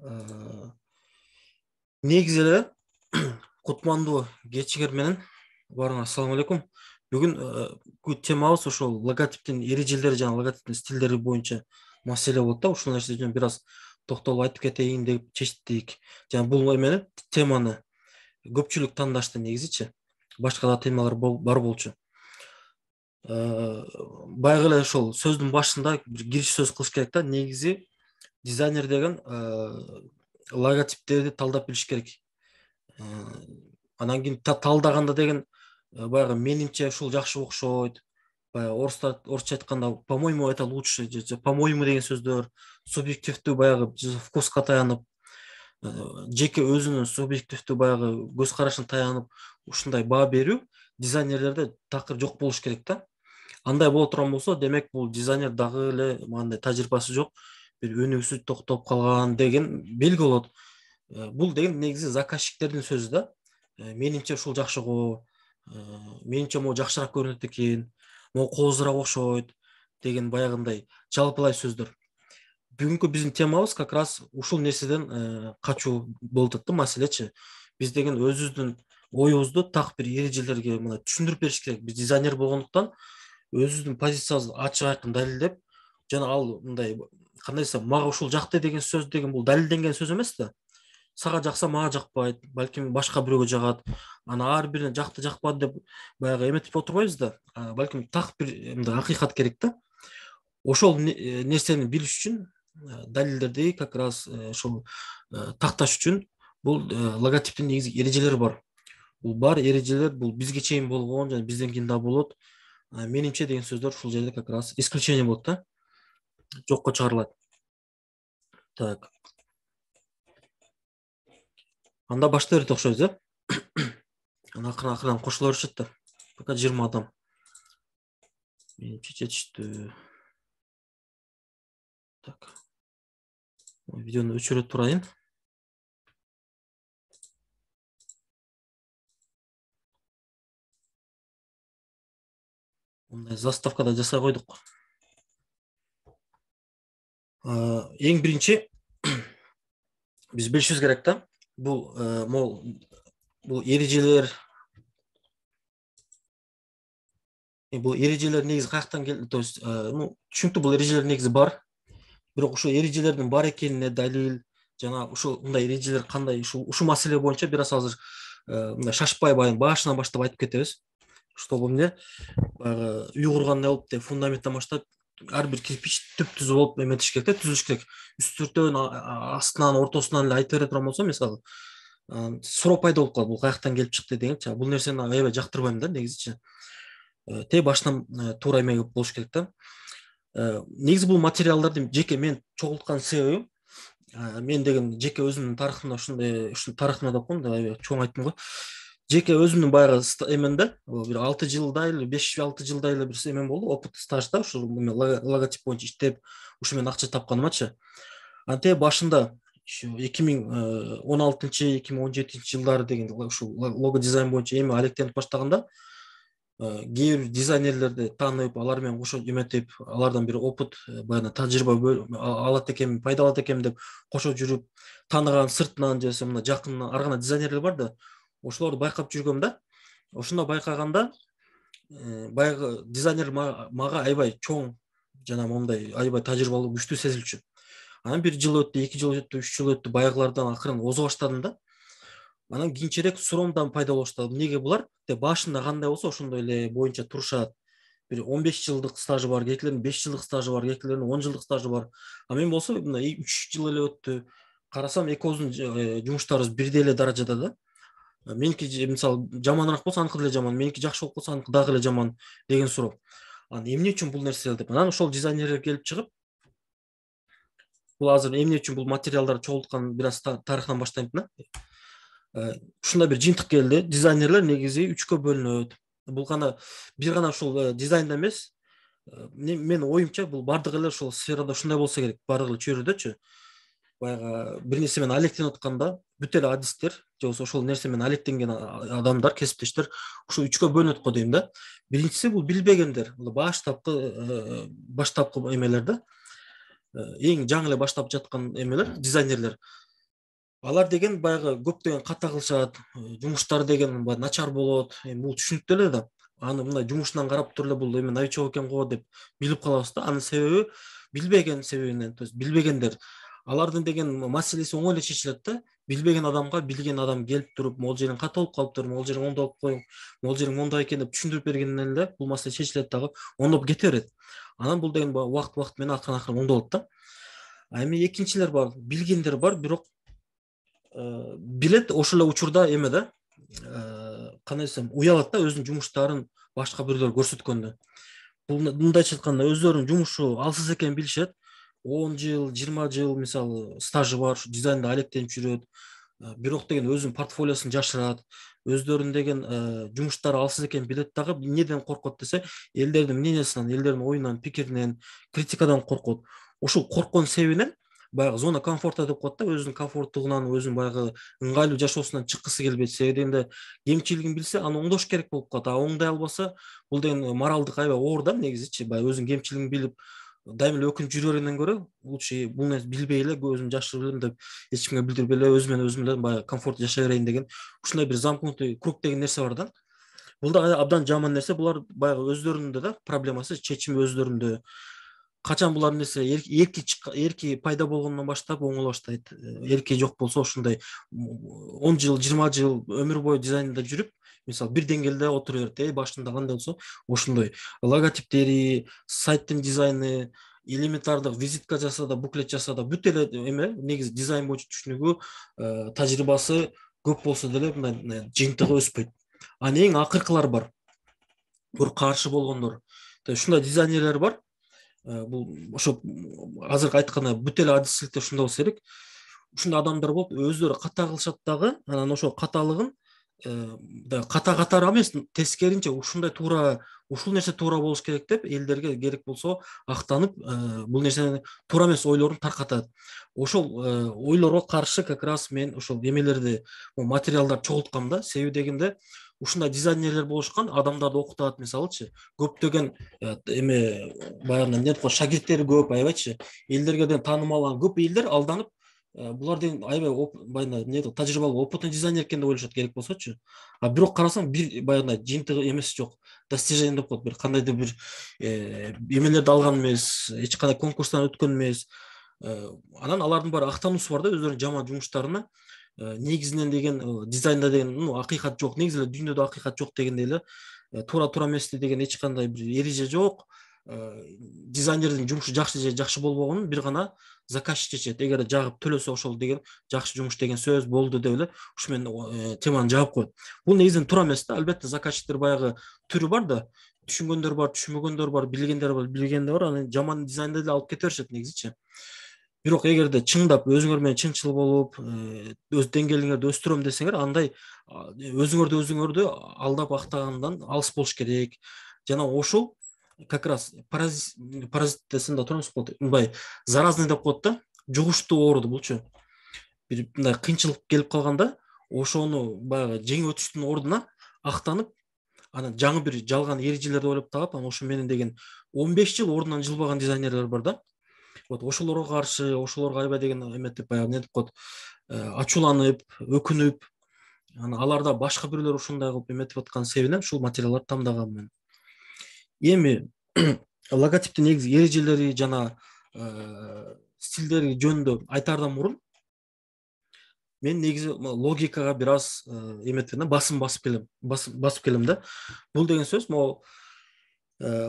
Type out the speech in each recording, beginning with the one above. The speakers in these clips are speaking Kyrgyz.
Э, Негизи эле кутмандуу кечиңер менен баарыңар ассалам алейкум. Бүгүн темабыз ошол логотиптин эрежелери жана логотиптин стилдери боюнча маселе болот да. Ушул нерсе үчүн бир аз токтолуп айтып кетейин деп чечтик. Жана бул эмени теманы көпчүлүк тандашты негизичи. Башка да темалар бар болчу. Баягы эле ошол сөздүн башында бир кириш сөз кылыш керек да. Негизи дизайнер деген логотиптерди талдап билиш керек. Анан кийин талдаганда деген баягы менимче ушул жакшы окшойт. Баягы орусча айтканда по-моему это лучше, по-моему деген сөздөр субъективдүү баягы вкуска таянып, жеке өзүнүн субъективдүү баягы көз карашына таянып ушундай баа берүү дизайнерлерде такыр жок болуш керек да. Андай боло турган болсо, демек бул дизайнер дагы эле мындай тажрыйбасы жок, бир өнүгүүсү токтоп калган деген белги болот. Бул деген негизи заказчиктердин сөзү да. Менимче ушул жакшы го, менимче могу жакшыраак көрүнөт экен, могу коозураак окшойт деген баягындай жалпылай сөздөр. Бүгүнкү биздин темабыз как раз ушул нерседен качуу болуп атат да, маселечи. Биз деген өзүбүздүн оюбузду так бир эрежелерге мына түшүндүрүп бериш керек. Биз дизайнер болгондуктан өзүбүздүн позициябызды ачык айкын далилдеп, жана ал мындай кандай десем, мага ушул жакты деген сөз деген бул далилденген сөз эмес да. Сага жакса мага жакпайт, балким башка бирөөгө жагат. Ана ар бирине жакты жакпады деп баягы эметип отурбайбыз да. Балким так бир мындай акыйкат керек да. Ошол нерсени билиш үчүн далилдерди как раз ошол такташ үчүн бул логотиптин негизги эрежелери бар. Бул бар эрежелер бул бизге чейин болгон жана бизден кийин да болот. Менимче деген сөздөр ушул жерде как раз исключение болот да. Жокко чыгарылат. Так. Анда баштай берет окшойбуз, э? Ана акырын кошула беришет да. Пока 20 адам. Менимче жетиштүү. Так. Видеону өчүрө турайын. Мындай заставкада жасай койдук. Эң биринчи биз билишибиз керек да. Бул эрежелер негизи каяктан келди? То есть, түшүнүктүү, бул эрежелер негизи бар. Бирок ушул эрежелердин бар экенине далил жана ушул мындай эрежелер кандай ушул маселе боюнча бир аз азыр мындай шашпай башынан баштап айтып кетебиз. Чтобы эмне баягы үй кургандай болуп деп фундаменттен баштап ар бир кирпич түп-түзүү болуп эметиш керек да, түзүлүш керек. Үстүртөн, астынан, ортосунан эле айтып бере турган болсом, мисалы, суроо пайда болуп калат, бул каяктан келип чыкты дегенчи. Бул нерсени аябай жактырбайм да, негизичи. Башынан туура эме болуш керек да. Негизи бул материалдарды жеке мен чогулткан себебим, мен деген жеке өзүмдүн тарыхымда ушул тарыхымда деп коем да, аябай чоң айттым го. Жеке өзүмдүн баягы эменде бир 6 жылдай эле 5-6 жылдай эле бир эмем болду, опыт стажда ушул логотип боюнча иштеп, ушу менен акча тапканымачы. Анте башында 2016-2017 жылдары деген ушул лого дизайн боюнча эми алектенип баштаганда кээ бир дизайнерлерди таанып, алар менен кошо эметип, алардан бир опыт, баягы тажрыйба алат экенмин, пайда алат экенмин деп кошо жүрүп, тааныган сыртынан же мына жакындан ар кандай дизайнерлер бар да. Ошолорду байкап жүргөм да. Ошондо байкаганда баягы дизайнер мага аябай чоң жана мондай аябай тажрыйбалуу, күчтүү сезилчү. Анан 1 жыл өттү, 2 жыл өттү, 3 жыл өттү, баягылардан акырын озо баштадым да. Анан кийинчерээк суроомдон пайда болуш баштады. Эмнеге булар? Башында кандай болсо ошондой эле боюнча турушат. Бир 15 жылдык стажы бар, кээкилердин 5 жылдык стажы бар, кээкилердин 10 жылдык стажы бар. А мен болсо мындай 3 жыл эле өттү. Карасам экөөбүздүн жумуштарыбыз бирдей эле даражада да. Меники мисалы жаманыраак болсо аныкы деле жаман, меники жакшы болуп калса аныкы дагы эле жаман деген суроо. Анан эмне үчүн бул нерсе деп. Анан ошол дизайнерлер келип чыгып, бул азыр эмне үчүн бул материалдарды чогулткан бир аз тарыхынан баштайм да. Ушундай бир жыйынтык келди. Дизайнерлер негизи 3кө бөлүнөт. Бул бир гана ушул дизайнда эмес. Менин оюмча бул бардыгы эле ушул сферада ушундай болсо керек, бардыгы чөйрөдөчү. Баягы бир нерсе менен алектенип атканда бүт эле адистер же болбосо ошол нерсе менен алектенген адамдар, кесиптештер ушул 3кө бөлүнөт го дейм да. Биринчиси бул билбегендер, баштапкы эмелер да. Эң жаңы эле баштап жаткан эмелер, дизайнерлер. алар деген баягы көптөгөн ката кылышат, жумуштар деген баягы начар болот. Эми бул түшүнүктүү эле да. Аны мындай жумушунан карап туруп эле бул эме новичок экен го деп билип калабыз да. Анын себеби билбеген себебинен, то есть билбегендер. Алардын деген маселеси оңой эле чечилет да. Билбеген адамга билген адам келип туруп, могул жериң ката болуп калыптыр, могул жериң оңдо алып коюң, могул жериң мондай экен деп түшүндүрүп бергенден эле бул маселе чечилет дагы, оңдоп кете берет. Анан бул деген убакыт менен акырын оңдолот да. А эми экинчилер бар, билгендер бар, бирок билет ошол эле учурда эме да, кандай десем, уялат да өзүнүн жумуштарын башка бирөөлөр көрсөткөндө. Бул мындайча айтканда өздөрүнүн жумушу алсыз экенин билишет. 10 жыл, 20 жыл мисалы стажы бар, дизайнда алектенип жүрөт. Бирок деген өзүнүн портфолиосун жашырат. Өздөрүнүн деген жумуштары алсыз экенин билет дагы, эмнеден коркот десе, элдердин мнениясынан, элдердин оюнан, пикиринен, критикадан коркот. Ушул корккон себебинен баягы зона комфорта деп коет да, өзүнүн комфорттугунан, өзүнүн баягы ыңгайлуу жашоосунан чыккысы келбейт. Себеби дегенде кемчилигин билсе, аны оңдош керек болуп калат. А оңдой албаса, бул деген моралдык аябай оор да негизичи. Баягы өзүнүн кемчилигин билип, дайыма эле өкүнүп жүрө бергенден көрө, лучше бул нерсе билбей эле, өзүм жашырып элем деп, эч кимге билдирбей эле өзүм эле баягы комфортто жашай берейин деген ушундай бир замкнутый круг деген нерсе бар да. Бул да абдан жаман нерсе. Булар баягы өздөрүндө да проблемасы, чечими өздөрүндө. Качан булар нерсе эрки пайда болгондон баштап оңоло баштайт. Эрки жок болсо ушундай 10 жыл, 20 жыл өмүр бою дизайнда жүрүп, мисалы бир деңгээлде отура берет. Башында кандай болсо ошондой. Логотиптери, сайттын дизайны, элементардык визитка жаса да, буклет жаса да, бүт эле эме негизи дизайн боюнча түшүнүгү, тажрыйбасы көп болсо деле мындай жыйынтыгы өспөйт. Анан эң акыркылар бар. Бур каршы болгондор. Ушундай дизайнерлер бар. Бул ошо азыркы айтканда бүт эле адистикте ушундай болсо керек. Ушундай адамдар болуп өздөрү ката кылышат дагы, анан ошол каталыгын ката катары эмес, тескеринче ушул нерсе туура болуш керек деп элдерге керек болсо актанып, бул нерсени туура эмес ойлорун таркатат. Ошол ойлорго каршы как раз мен ошол эмелерди, материалдарды чогулткам да. Себеби дегенде ушундай дизайнерлер болушкан, адамдарды окутат, мисалычы көптөгөн эме баягы эмне деп коет, шагирттери көп, аябайчы элдерге деген таанымал көп элдер алданып, булар деген аябай баягы эмне тажрыйбалуу, опытный дизайнер экен деп ойлошот керек болсочу. А бирок карасаң бир баягы жыйынтыгы эмеси жок, достижение деп коет, бир кандайдыр бир эмелерди алган эмес, эч кандай конкурстан өткөн эмес. Анан алардын баары актануусу бар да өздөрүнүн жаман жумуштарына. Негизинен деген дизайнда деген акыйкат жок, негизи эле дүйнөдө акыйкат жок дегендей эле, туура эмести деген эч кандай бир эреже жок. Дизайнердин жумушу жакшы же жакшы болбогонун бир гана заказчик чечет. Эгер жагып төлөсө ошол деген жакшы жумуш деген сөз болду деп эле ушу менен теманы жаап коет. Бул негизинен туура эмес да. Албетте заказчиктер баягы түрү бар да, түшүнгөндөр бар, түшүнбөгөндөр бар, билгендер бар, билбегендер бар. Анан жаман дизайнды эле алып кете беришет негизичи. Бирок эгерде чындап өзүңөр менен чынчыл болуп, өз деңгээлиңерди өстүрөм десеңер, андай өзүңөрдү алдап актагандан алыс болуш керек. Жана ошол как раз паразитесинде турамыз болот. Мындай заразный деп коет да, жугуштуу ооруду булчу. Бир мындай кыйынчылык келип калганда, ошону баягы жеңип өтүштүн ордуна актанып, анан жаңы бир жалган эрежелерди ойлоп таап, анан ошо менен деген 15 жыл ордунан жылбаган дизайнерлер бар да. Вот ошолорго каршы, ошолорго аябай деген эметип, баягы эмне деп коет, ачууланып, өкүнүп, анан аларда башка бирөөлөр ушундай кылып эметип аткан себебинен ушул материалдарды тандагам мен. Эми логотиптин негизи эрежелери жана стилдери жөнүндө айтаардан мурун мен негизи логикага бир аз эметем да, басып келем да. Бул деген сөз могу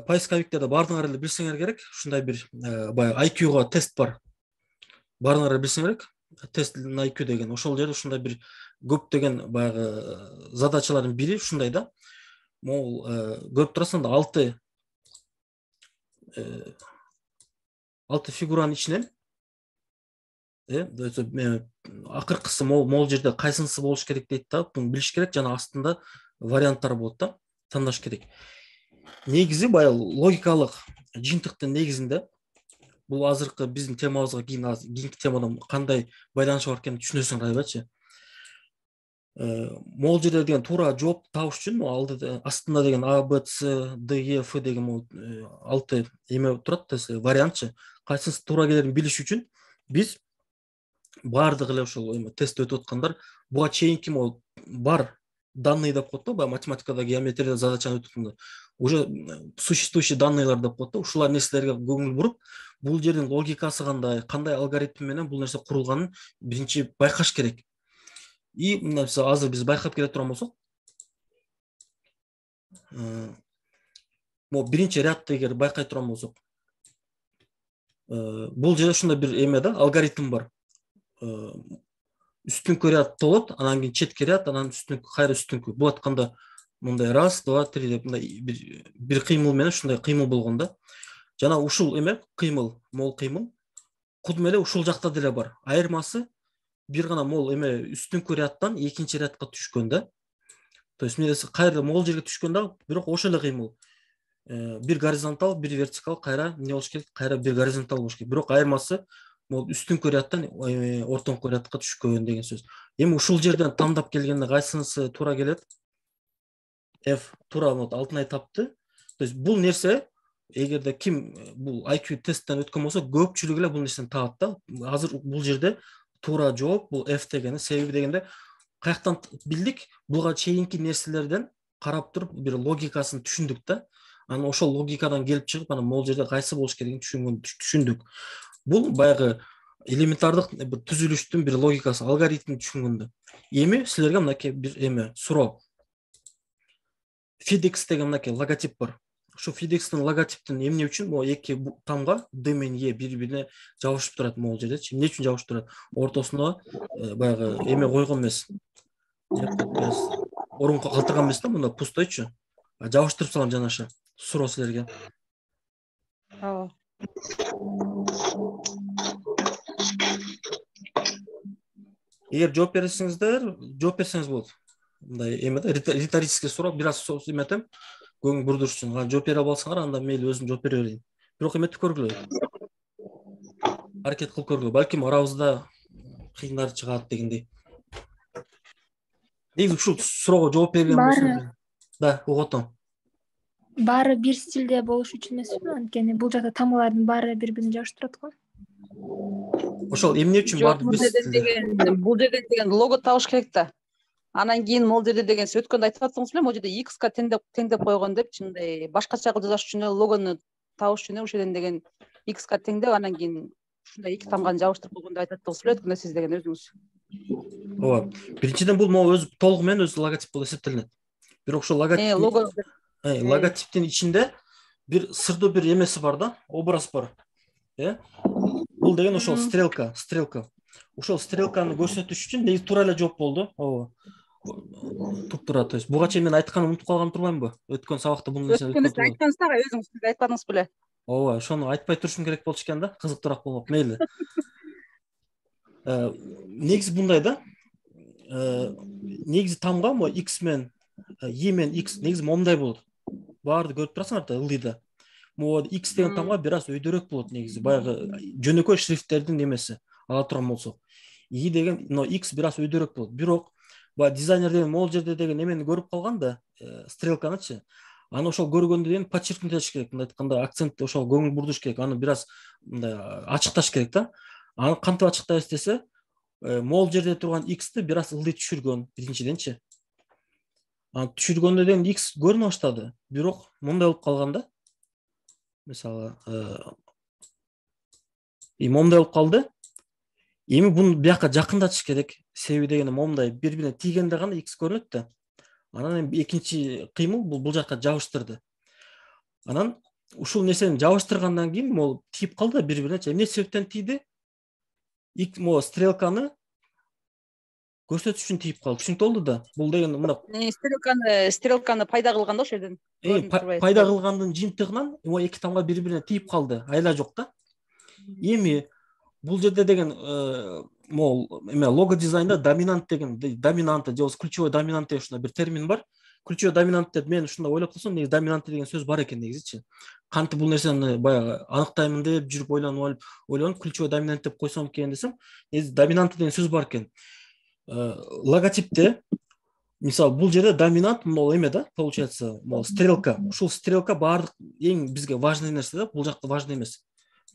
поисковиктерде баардыгыңар эле билсеңер керек, ушундай бир баягы IQ-га тест бар. Баардыгыңар эле билсеңер керек. Тест на IQ деген, ошол жерде ушундай бир көптөгөн баягы задачалардын бири ушундай да. Могул көрүп турасың да, 6 фигуранын ичинен акыркысы могул жерде кайсынысы болуш керек дейт да, буну билиш керек, жана астында варианттар болот да, тандаш керек. Негизи баягы логикалык жыйынтыктын негизинде бул азыркы биздин темабызга кийинки темадан кандай байланышы бар экенин түшүнөсүңөр аябайчы. Могул жерде деген туура жоопту табыш үчүн астында деген A, B, C, D, E, F деген 6 эме турат, вариантчы. Кайсынысы туура келерин билиш үчүн биз баардык эле ошол эме тест өтүп аткандар буга чейинки могу бар данные деп коет да, баягы математикада геометрияда задачаны өтүп атканда уже существующий данныйлар деп коет да, ушулар нерселерге көңүл буруп бул жердин логикасы кандай алгоритм менен бул нерсе курулганын биринчи байкаш керек. И мына азыр биз байкап келе турган болсок, могу биринчи рядты эгер байкай турган болсок, бул жерде ушундай бир эме да, алгоритм бар. Үстүнкү ряд болот, анан кийин четки ряд, анан үстүнкү, кайра үстүнкү. Бул айтканда мындай раз, два, три деп мындай бир кыймыл менен ушундай кыймыл болгон да. Жана ушул эме кыймыл, мол кыймыл кудум эле ушул жакта деле бар. Айырмасы бир гана мол эме үстүнкү рядтан экинчи рядка түшкөн да. То есть эмнеси кайра мол жерге түшкөн да, бирок ошол эле кыймыл. Бир горизонтал, бир вертикал, кайра эмне болуш керек? Кайра бир горизонтал болуш керек. Бирок айырмасы могу үстүнкү рядтан ортоңку рядка түшкөн деген сөз. Эми ушул жерден тандап келгенде кайсынысы туура келет? F туура Алтынай тапты. То есть бул нерсе эгерде ким бул IQ тесттен өткөн болсо көпчүлүк эле бул нерсени таап да. Азыр бул жерде туура жооп бул F дегени, себеби дегенде каяктан билдик? Буга чейинки нерселерден карап туруп бир логикасын түшүндүк да. Анан ошол логикадан келип чыгып, анан могул жерде кайсы болуш керегин түшүндүк. Бул баягы элементардык түзүлүштүн бир логикасы, алгоритмин түшүнгөндө. Эми силерге мынакей бир эме суроо. FedEx деген мынакей логотип бар. Ошо FedEx'тин логотиптин эмне үчүн могу эки тамга D менен E бири-бирине жабышып турат могул жердечи? Эмне үчүн жабышып турат? Ортосуна баягы эме койгон эмес. Орун калтырган эмес да, мында пустойчу. Жабыштырып салган жанаша. Суроо силерге. Ооба. Эгер жооп берсеңиз болот. Мындай эме да, риторический суроо, бир аз эметем, көңүл бурдуруш үчүн. Жооп бере алсаңар, анда мейли өзүм жооп бере берейин. Бирок эметип көргүлө. Аракет кылып көргүлө. Балким арабызда кыйындар чыгат дегендей. Негизи ушул суроого жооп берген болсоң, да, уготом. Баары бир стилде болуш үчүн эмеспи? Анткени бул жакта тамгалардын баары бири-бирине жабыштырат го. Ошол эмне үчүн баары бир стилде? Бул жерде деген лого табыш керек да. Анан кийин могул жерде деген өткөндө айтып атсаңыз эле, могул жерде X-ка теңдеп койгон деп, ушундай башкача кылып жазаш үчүн логону табыш үчүн ошол деген X-ка теңдеп, анан кийин ушундай эки тамганы жабыштырып койгондо айтып атсаңыз эле, өткөндө сиз деген өзүңүз. Ооба. Биринчиден бул могу өзү толугу менен өзү логотип болуп эсептелинет. Бирок ошол логотиптин ичинде бир сырдуу бир эмеси бар да, образ бар. Бул деген ошол стрелка. Ошол стрелканы көрсөтүш үчүн негизи туура эле жооп болду. Ооба. Туп-туура. То есть буга чейин мен айтканымды унутуп калган турбаймынбы? Өткөн сабакта бул нерсени айткансыз да, өзүңүз айтпадыңыз беле? Ооба, ошону айтпай турушум керек болчу экен да, кызыктуураак болмок. Мейли. Негизи мындай да. Негизи тамга мо X менен E менен X негизи момундай болот. Баарды көрүп турасыңар да, ылдыйда. Могу X деген тамга бир аз өйдөрөөк болот негизи. Баягы жөнөкөй шрифттердин эмеси ала турган болсок. E деген, но X бир аз өйдөрөөк болот. Бирок баягы дизайнер деген могул жерде деген эмени көрүп калган да, стрелканычы. Аны ошол көргөндө деген подчеркнуть этиш керек. Мындай айтканда акцент ошол көңүл бурдуш керек. Аны бир аз мындай ачыкташ керек да. Аны кантип ачыктайбыз десе, могул жерде турган X'ти бир аз ылдый түшүргөн биринчиденчи. Түшүргөндө деген X көрүнө баштады. Бирок мындай болуп калган да. Мисалы, момундай болуп калды. Эми буну бияка жакындатыш керек. Себеби дегенде момундай бири-бирине тийгенде гана X көрүнөт да. Анан экинчи кыймыл бул жака жабыштырды. Анан ушул нерсени жабыштыргандан кийин могул тийип калды бири-бирине. Эмне себептен тийди? Могу стрелканы көрсөтүш үчүн тийип калды. Түшүнүктүү болду да. Бул деген мына стрелканы пайда кылган да ошол жерден. Пайда кылгандын жыйынтыгынан могу эки тамга бири-бирине тийип калды. Айла жок да. Эми бул жерде деген могу эме лого дизайнда доминант деген, доминанты же болбосо ключевой доминант деген ушундай бир термин бар. Ключевой доминант деп мен ушундай ойлоп турсам, негизи доминант деген сөз бар экен негизичи. Кантип бул нерсени баягы аныктаймын деп жүрүп ойлонуп ключевой доминант деп койсом экен десем, негизи доминант деген сөз бар экен. Логотипте мисалы бул жерде доминант могу эме да, получается, могу стрелка. Ушул стрелка баардык эң бизге важный нерсе да, бул жакта важный эмес.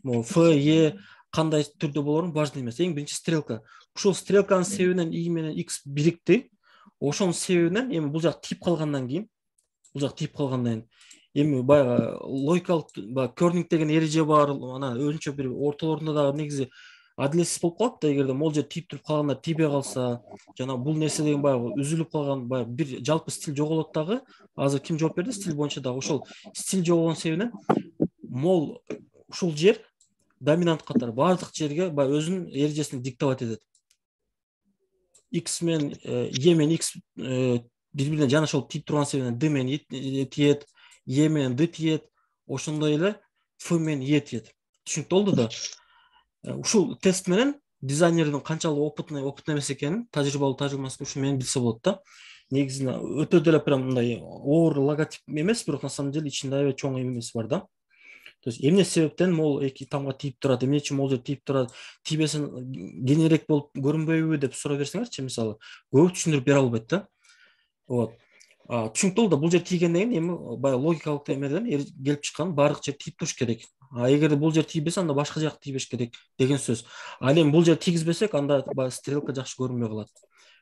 Могу F, E, кандай түрдө болорун важный эмес. Эң биринчи стрелка. Ушул стрелканын себебинен и менен x бирикти. Ошонун себебинен эми бул жак тип калгандан кийин, эми баягы логикалык кернинг деген эреже бар, анан өзүнчө бир ортолорунда дагы негизи адилетсиз болуп калат да. Эгерде могул жерде тип туруп калганда тийбей калса, жана бул нерсе деген баягы үзүлүп калган, баягы бир жалпы стиль жоголот дагы. Азыр ким жооп берди? Стиль боюнча дагы ошол стиль жоголгон себебинен мол ушул жер доминант катары баардык жерге баягы өзүнүн эрежесин диктовать этет. X менен E менен X бири-бирине жанашып тийип турган себебинен D менен тиет, E менен D тиет, ошондой эле F менен E тиет. Түшүнүктүү болду да. Ушул тест менен дизайнердин канчалык опытный эмес экенин, тажрыйбалуу тажрыйбамасы ушу менен билсе болот да. Негизинен өтө деле прям мындай оор логотип эмес, бирок на самом деле ичинде аябай чоң эмеси бар да. То есть эмне себептен могул эки тамга тийип турат, эмне үчүн могул жер тийип турат, тийбесин кеңирээк болуп көрүнбөйбү деп суроо берсеңерчи, мисалы, көп түшүндүрүп бере албайт да. Вот. Түшүнүктүү болду да, бул жер тийгенден кийин эми баягы логикалык эмеден келип чыккан баардык жер тийип туруш керек. Эгерде бул жер тийбесе, анда башка жак тийбеш керек деген сөз. Ал эми бул жер тийгизбесек, анда баягы стрелка жакшы көрүнбөй калат.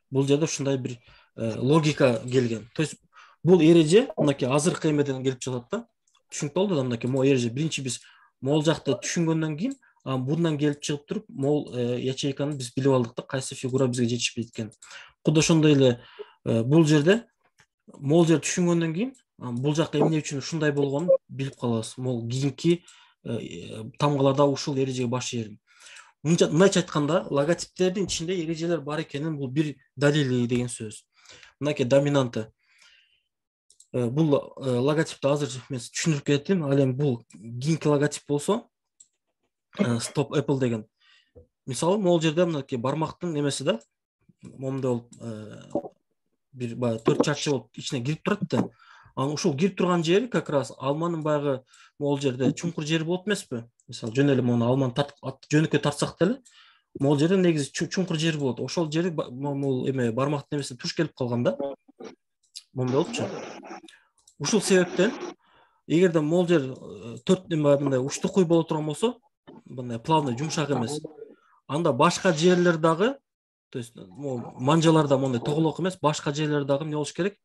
Бул жерде ушундай бир логика келген. То есть бул эреже мынакей азыркы эмеден келип жатат да. Түшүнүктүү болду да, мынакей могул эреже. Биринчи биз могул жакты түшүнгөндөн кийин, bundan gelip çıkıp durup mol ячейканы biz bilip aldık da kayсы figura bizge жетишпейт экен. Кудай ошондой эле бул жерде мол жер түшүнгөндөн кийин бул жакка эмне үчүн ушундай болгонун билип калабыз. Мол кийинки тамгаларда ушул эрежеге баш ийерим. Мындайча айтканда, логотиптердин ичинде эрежелер бар экенин бул бир далили деген сөз. Мынакей доминанты. Бул логотипти азыр мен түшүндүрүп кеттим. Ал эми бул кийинки логотип болсо, Stop Apple деген. Мисалы, могул жерде мынакей бармактын немеси да, момундай болуп бир баягы 4 чарчы болуп ичине кирип турат да. Анан ушул кирип турган жери как раз алманын баягы могул жерде чуңкур жери болот эмеспи? Мисалы, жөн эле муну алманы жөнөкөй тартсак деле, могул жерде негизи чуңкур жери болот. Ошол жери могул эме бармактын немесине туш келип калган да. Момундай болупчу. Ушул себептен эгерде могул жер 4 мындай учтукуй боло турган болсо, мындай плавный жумшак эмес, анда башка жерлер дагы, то есть манжаларда мондай тоголок эмес, башка жерлер дагы эмне болуш керек?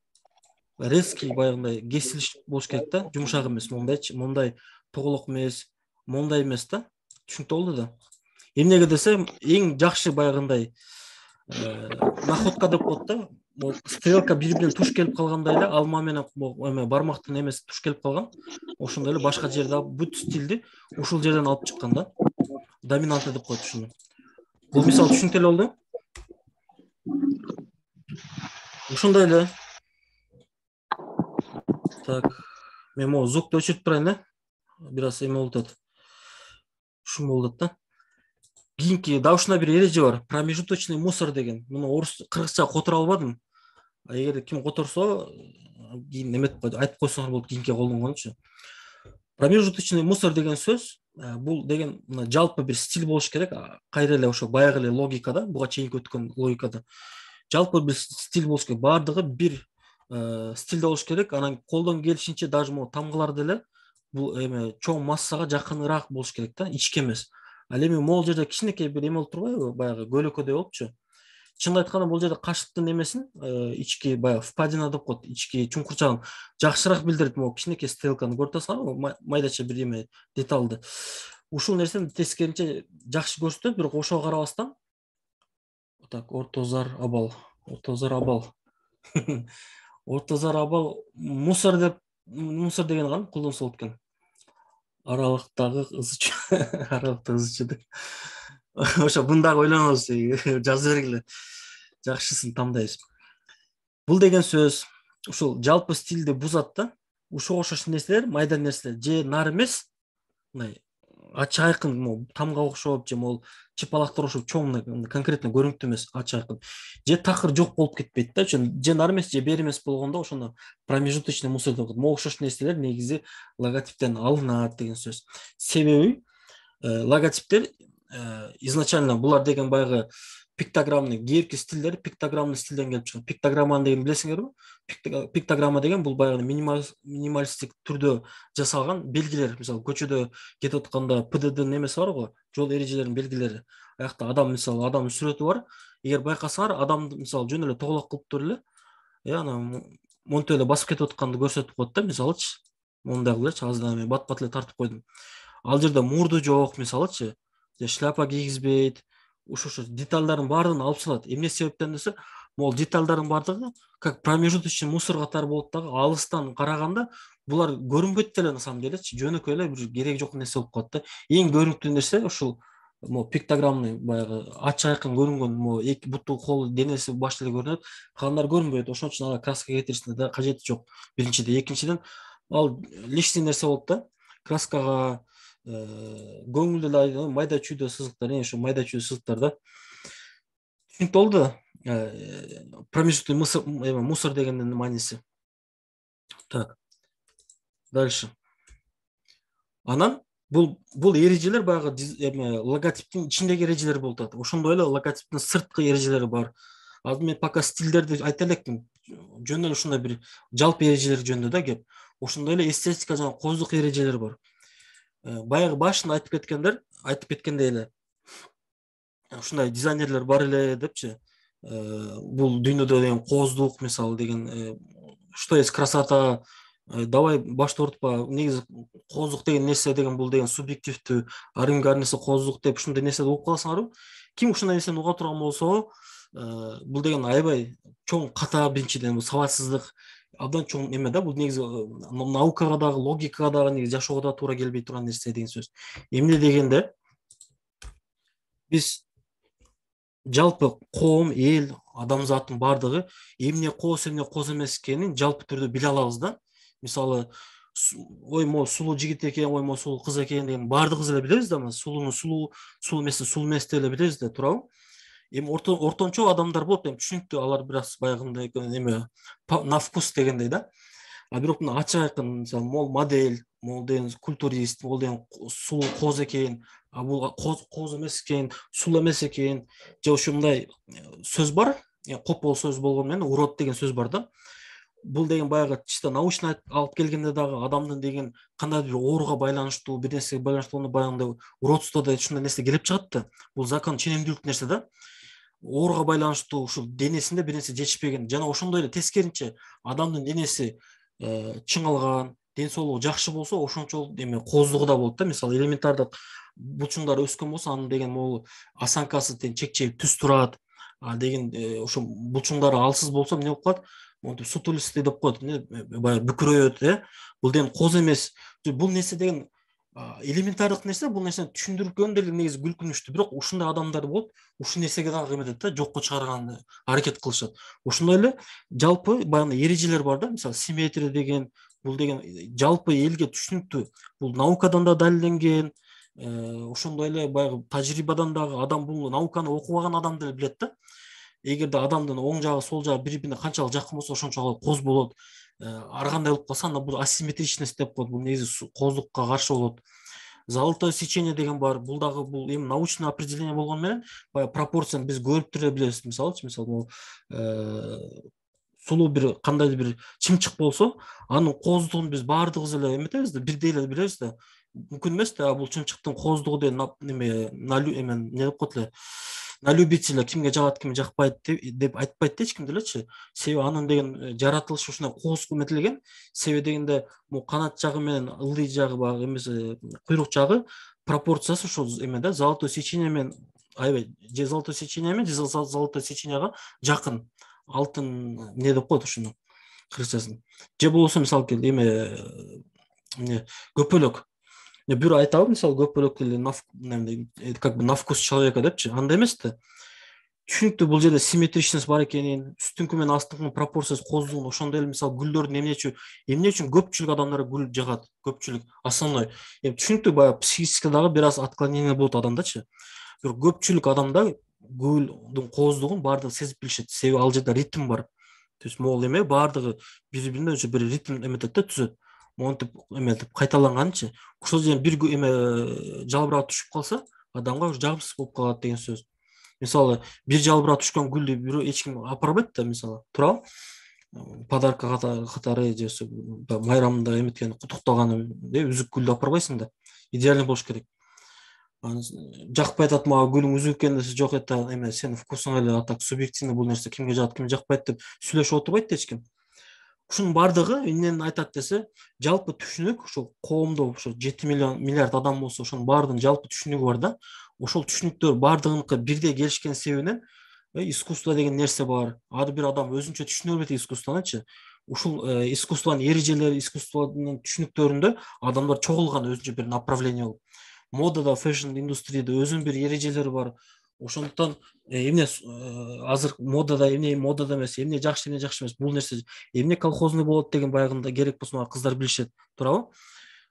Резкий баягындай кесилиш болуш керек да, жумшак эмес, мондай тоголок эмес, мондай эмес да. Түшүнүктүү болду да. Эмнеге десем, эң жакшы баягындай находка деп коет да. Стрелка бири-бирине туш келип калгандай эле, алма менен эме бармактын эмеси туш келип калган. Ошондой эле башка жерде бүт стилди ушул жерден алып чыккан да. Доминанты деп коет ушуну. Бул мисал түшүнүктүү эле болду. Ошондой эле. Так, мен могу звукту өчүрүп турайын да. Бир аз эме болуп атат. Шум болуп атат да. Кийинки да ушундай бир эреже бар. Промежуточный мусор деген. Муну орус кыргызча которо албадым. Эгер ким которсо, кийин айтып койсоңор болот кийинки колдонгончу. Промежуточный мусор деген сөз, бул деген жалпы бир стиль болуш керек. Кайра эле ошо баягы эле логикада, буга чейинки өткөн логикада. Жалпы бир стиль болуш керек. Бардыгы бир стилде болуш керек. Анан колдон келишинче даже могу тамгалар деле бул эме чоң массага жакыныраак болуш керек да, ичке эмес. Ал эми могул жерде кичинекей бир эме болуп турбайбы, баягы көлөкөдөй болупчу. Чынын айтканда бул жерде кашыктын эмесин ички баягы впадина деп коет, ички чуңкурчагын жакшыраак билдирет. Могу кичинекей стрелканы көрүп атасыңарбы, майдача бир эме деталды. Ушул нерсени тескеринче жакшы көрсөтөт, бирок ошого карабастан так ортозар абал. Ортозар абал мусор деген кандай колдонсо болот экен. Аралыктагы ызычы деп. Ошо бундагы ойлонобуз, жазып бергиле. Жакшысын тандайбыз. Бул деген сөз ушул жалпы стилди бузат да. Ушуга окшош нерселер, майда нерселер же нар эмес, мындай ачык айкын тамга окшоп, же могул чыпалактар окшоп чоң конкретно көрүнүктүү эмес, ачык айкын. Же такыр жок болуп кетпейт да. Же нар эмес, же бер эмес болгондо ошондо промежуточный мусор деп коет. Могу окшош нерселер негизи логотиптен алынат деген сөз. Себеби логотиптер изначально булар деген баягы пиктограммның кээинки стилдери пиктограммный стилден келип чыгат. Пиктограмманы деген билесиңерби? Пиктограмма деген бул баягы минималистик түрдө жасалган белгилер. Мисалы көчөдө кетип атканда ПДДнын эмеси бар го, жол эрежелеринин белгилери. Аякта адам, мисалы адамдын сүрөтү бар. Эгер байкасаңар, адамды мисалы жөн эле тоголок кылып туруп эле, ана монтип эле басып кетип атканды көрсөтүп коет да, мисалычы. Мондай кылгылачы, азыр эми бат-бат эле тартып койдум. Ал жерде мурду жок, мисалычы, же шляпа кийгизбейт. Ушу детальдардын баардыгын алып салат. Эмне себептен десе, могул детальдардын баардыгы как промежуточный мусор катары болот дагы, алыстан караганда булар көрүнбөйт деле на самом делечи, жөнөкөй эле бир кереги жок нерсе болуп калат да. Эң көрүнүктүү нерсе ушул пиктограммный баягы ачык айкын көрүнгөн эки буту, кол, денеси баш эле көрүнөт, калгандары көрүнбөйт. Ошон үчүн ага краска кетиришине да кажети жок. Биринчиден, экинчиден ал лишний нерсе болот да. Краскага көңүлдүү майда чүйдө сызыктар, ошо майда чүйдө сызыктар да. Түшүнүктүү болду. Промежутный мусор дегендин мааниси. Так. Дальше. Анан бул эрежелер баягы логотиптин ичиндеги эрежелер болуп атат. Ошондой эле логотиптин сырткы эрежелери бар. Азыр мен пока стилдерди айта элекмин. Жөн эле ушундай бир жалпы эрежелер жөнүндө да кеп. Ошондой эле эстетика жана коздук эрежелери бар. Баягы башында айтып кеткендей эле ушундай дизайнерлер бар эле депчи. Бул дүйнөдө деген коздук, мисалы деген что есть красота, давай башты оорутпа. Негизи коздук деген нерсе деген бул деген субъективдүү, арыңгар нерсе коздук деп ушундай нерсе угуп каласыңарбы? Ким ушундай нерсени уга турган болсо, бул деген аябай чоң ката, биринчиден бул сабатсыздык, абдан чоң эме да. Бул негизи наукага дагы, логикага дагы негизи жашоого да туура келбей турган нерсе деген сөз. Эмне дегенде биз жалпы коом, эл, адамзаттын баардыгы эмне кооз, эмне кооз эмес экенин жалпы түрдө биле алабыз да. Мисалы, ой могу сулуу жигит экен, ой могу сулуу кыз экен деген баардыгыбыз эле билебиз да. Сулууну сулуу, сулуу эмесин сулуу эмес деп эле билебиз да, туурабы? Эми ортончо адамдар болот, эми түшүнүктүү, алар бир аз баягындай эме на вкус дегендей да. А бирок мына ачык айкын, мисалы, могул модель, могул деген культурист, могул деген сулуу кооз экен, а бул кооз эмес экен, сулуу эмес экен, же ушундай сөз бар. Копол сөз болгону менен урод деген сөз бар да. Бул деген баягы чисто научный алып келгенде дагы адамдын деген кандайдыр бир ооруга байланыштуу, бир нерсеге байланыштуу баягындай уродство да ушундай нерсе келип чыгат да. Бул закон ченемдүүлүк нерсе да. Ооруга байланыштуу ушул денесинде бир нерсе жетишпеген, жана ошондой эле тескеринче адамдын денеси чыңалган, ден соолугу жакшы болсо, ошончолук эме кооздугу да болот да. Мисалы, элементардык булчуңдар өскөн болсо, анын деген могул осанкасы чекчейип түз турат. А деген ошо булчуңдары алсыз болсо эмне болуп калат? Монтип сутулистый деп коет, баягы бүкүрөйөт, бул деген кооз эмес. Бул нерсе деген элементардык нерсе, бул нерсени түшүндүргөн деле негизи күлкүнүчтүү, бирок ушундай адамдар болот, ушул нерсеге дагы эметет да, жокко чыгарган аракет кылышат. Ошондой эле жалпы баягы эрежелер бар да, мисалы, симметрия деген, бул деген жалпы элге түшүнүктүү. Бул наукадан да далилденген, ошондой эле баягы тажрыйбадан дагы адам бул науканы окубаган адам деле билет да. Эгерде адамдын оң жагы, сол жагы бири-бирине канчалык жакын болсо, ошончолук кооз болот. Ар кандай болуп калса, анда бул асимметричность деп коет. Бул негизи кооздукка каршы болот. Золотое сечение деген бар. Бул дагы бул эми научный определение болгону менен баягы пропорцияны биз көрүп туруп билебиз. Мисалы, сулуу бир кандайдыр бир чымчык болсо, анын кооздугун биз баардыгыбыз эле эметебиз да, бирдей эле билебиз да. Мүмкүн эмес да, бул чымчыктын кооздугу деген эмне деп коет эле, на любителя, кимге жагат, кимге жакпайт деп айтпайт да эч ким делечи. Себеби анын деген жаратылышы ушундай кооз эметилген. Себеби дегенде могу канат жагы менен ылдый жагы баягы эмеси, куйрук жагы пропорциясы ушул эме да, золотое сечение менен аябай, же золотое сечение менен, же золотое сеченияга жакын. Алтын эмне деп коет ушуну кыргызчасын. Же болбосо мисалы эмне көпөлөк. Бирөө айтабы, мисалы, көпөлөк как бы на вкус человека депчи, андай эмес да. Түшүнүктүү, бул жерде симметричность бар экенин, үстүңкү менен астыңкынын пропорциясы кооздугун, ошондой эле мисалы гүлдөрдүн эмне үчүн көпчүлүк адамдар гүл жагат, көпчүлүк основной. Эми түшүнүктүү, баягы психически дагы бир аз отклонение болот адамдачы. Бирок көпчүлүк адамда гүлдүн кооздугун баардыгы сезип билишет, себеби ал жерде ритм бар. То есть могул эме баардыгы бири-бирине өзү бир ритм эметет да, түзөт. Монтип эметип кайталанганчы, ошол жерден бир эме жалбырап түшүп калса, адамга жагымсыз болуп калат деген сөз. мисалы бир жалбырап түшкөн гүлдү бирөө эч ким апарбайт да, мисалы туурабы, подарка катары же майрамда эметкен куттуктаганы үзүк гүлдү апарбайсың да, идеальный болуш керек. Жакпай атат мага гүлүң үзүк экен десе, жок это эме сенин вкусуңа эле, а так субъективный бул нерсе, кимге жагат кимге жакпайт деп сүйлөшүп отурбайт эч ким. Ушунун бардыгы эмнени айтат десе, жалпы түшүнүк ошол коомдо ошо 7 миллиард адам болсо, ошонун баардыгынын жалпы түшүнүгү бар да. Ошол түшүнүктөр баардыгыныкы бирдей келишкен себебинен искусство деген нерсе бар. Ар бир адам өзүнчө түшүнө берет искусствонучу. Ушул искусствонун эрежелери, искусствонун түшүнүктөрүндө адамдар чогулган өзүнчө бир направление болуп. Модада, фэшн индустрияда өзүнүн бир эрежелери бар. Ошондуктан эмне азыр модада, эмне модада эмес, эмне жакшы эмес, бул нерсе эмне колхозный болот деген баягында керек болсо кыздар билишет, туурабы?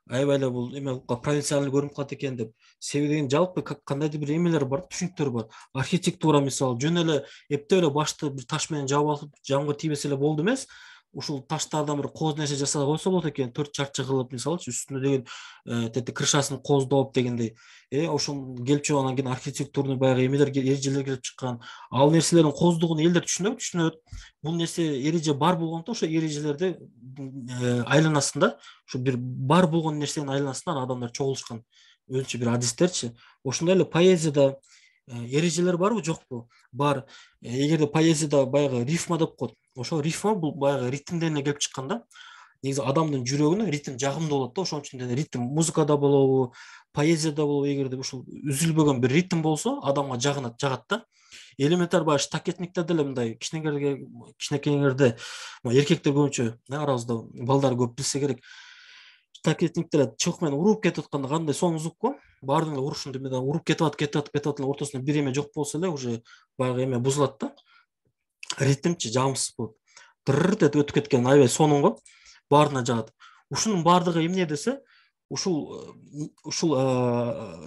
Аябай эле бул эме провинциальный көрүнүп калат экен деп. Себеби деген жалпы кандайдыр бир эмелер бар, түшүнүктөр бар. Архитектура мисалы жөн эле эптеп эле башты бир таш менен жаап алып, жамгыр тийбесе эле болду эмес. Ушул таштардан бир кооз нерсе жасап койсо болот экен, 4 чарчы кылып, мисалычы үстүнө деген тети крышасын кооздоп дегендей. Ошол келип чыгып анан кийин архитектурный баягы эмелер, эрежелер келип чыккан. Ал нерселердин кооздугун элдер түшүнөт. Бул нерсе эреже бар болгондо ошо эрежелерди айланасында, ушу бир бар болгон нерсенин айланасында адамдар чогулушкан. Өзүнчө бир адистерчи. Ошондой эле поэзияда эрежелер барбы, жокпу? Бар. Эгерде поэзияда баягы рифма деп коет, ошо рифма бул баягы ритмден эле келип чыккан да. Негизи адамдын жүрөгүнө ритм жагымдуу болот да, ошон үчүн ритм музыкада болобу, поэзияда болобу, эгерде ушул үзүлбөгөн бир ритм болсо, адамга жагат да. Элементар баягы штакетниктер деле мындай кичинекейиңерде, эркектер көбүнчө арабызда балдар көп билсе керек. Штакетниктер чок менен уруп кетип атканда кандай соң звукко, баардыгын эле урушунду менен уруп кетип атат, ортосунда бир эме жок болсо эле уже баягы эме бузулат да. Ритмчи жагымсыз болот. Тырррт этип өтүп кеткен аябай сонун го, баарына жагат. Ушунун баардыгы эмне десе, ушул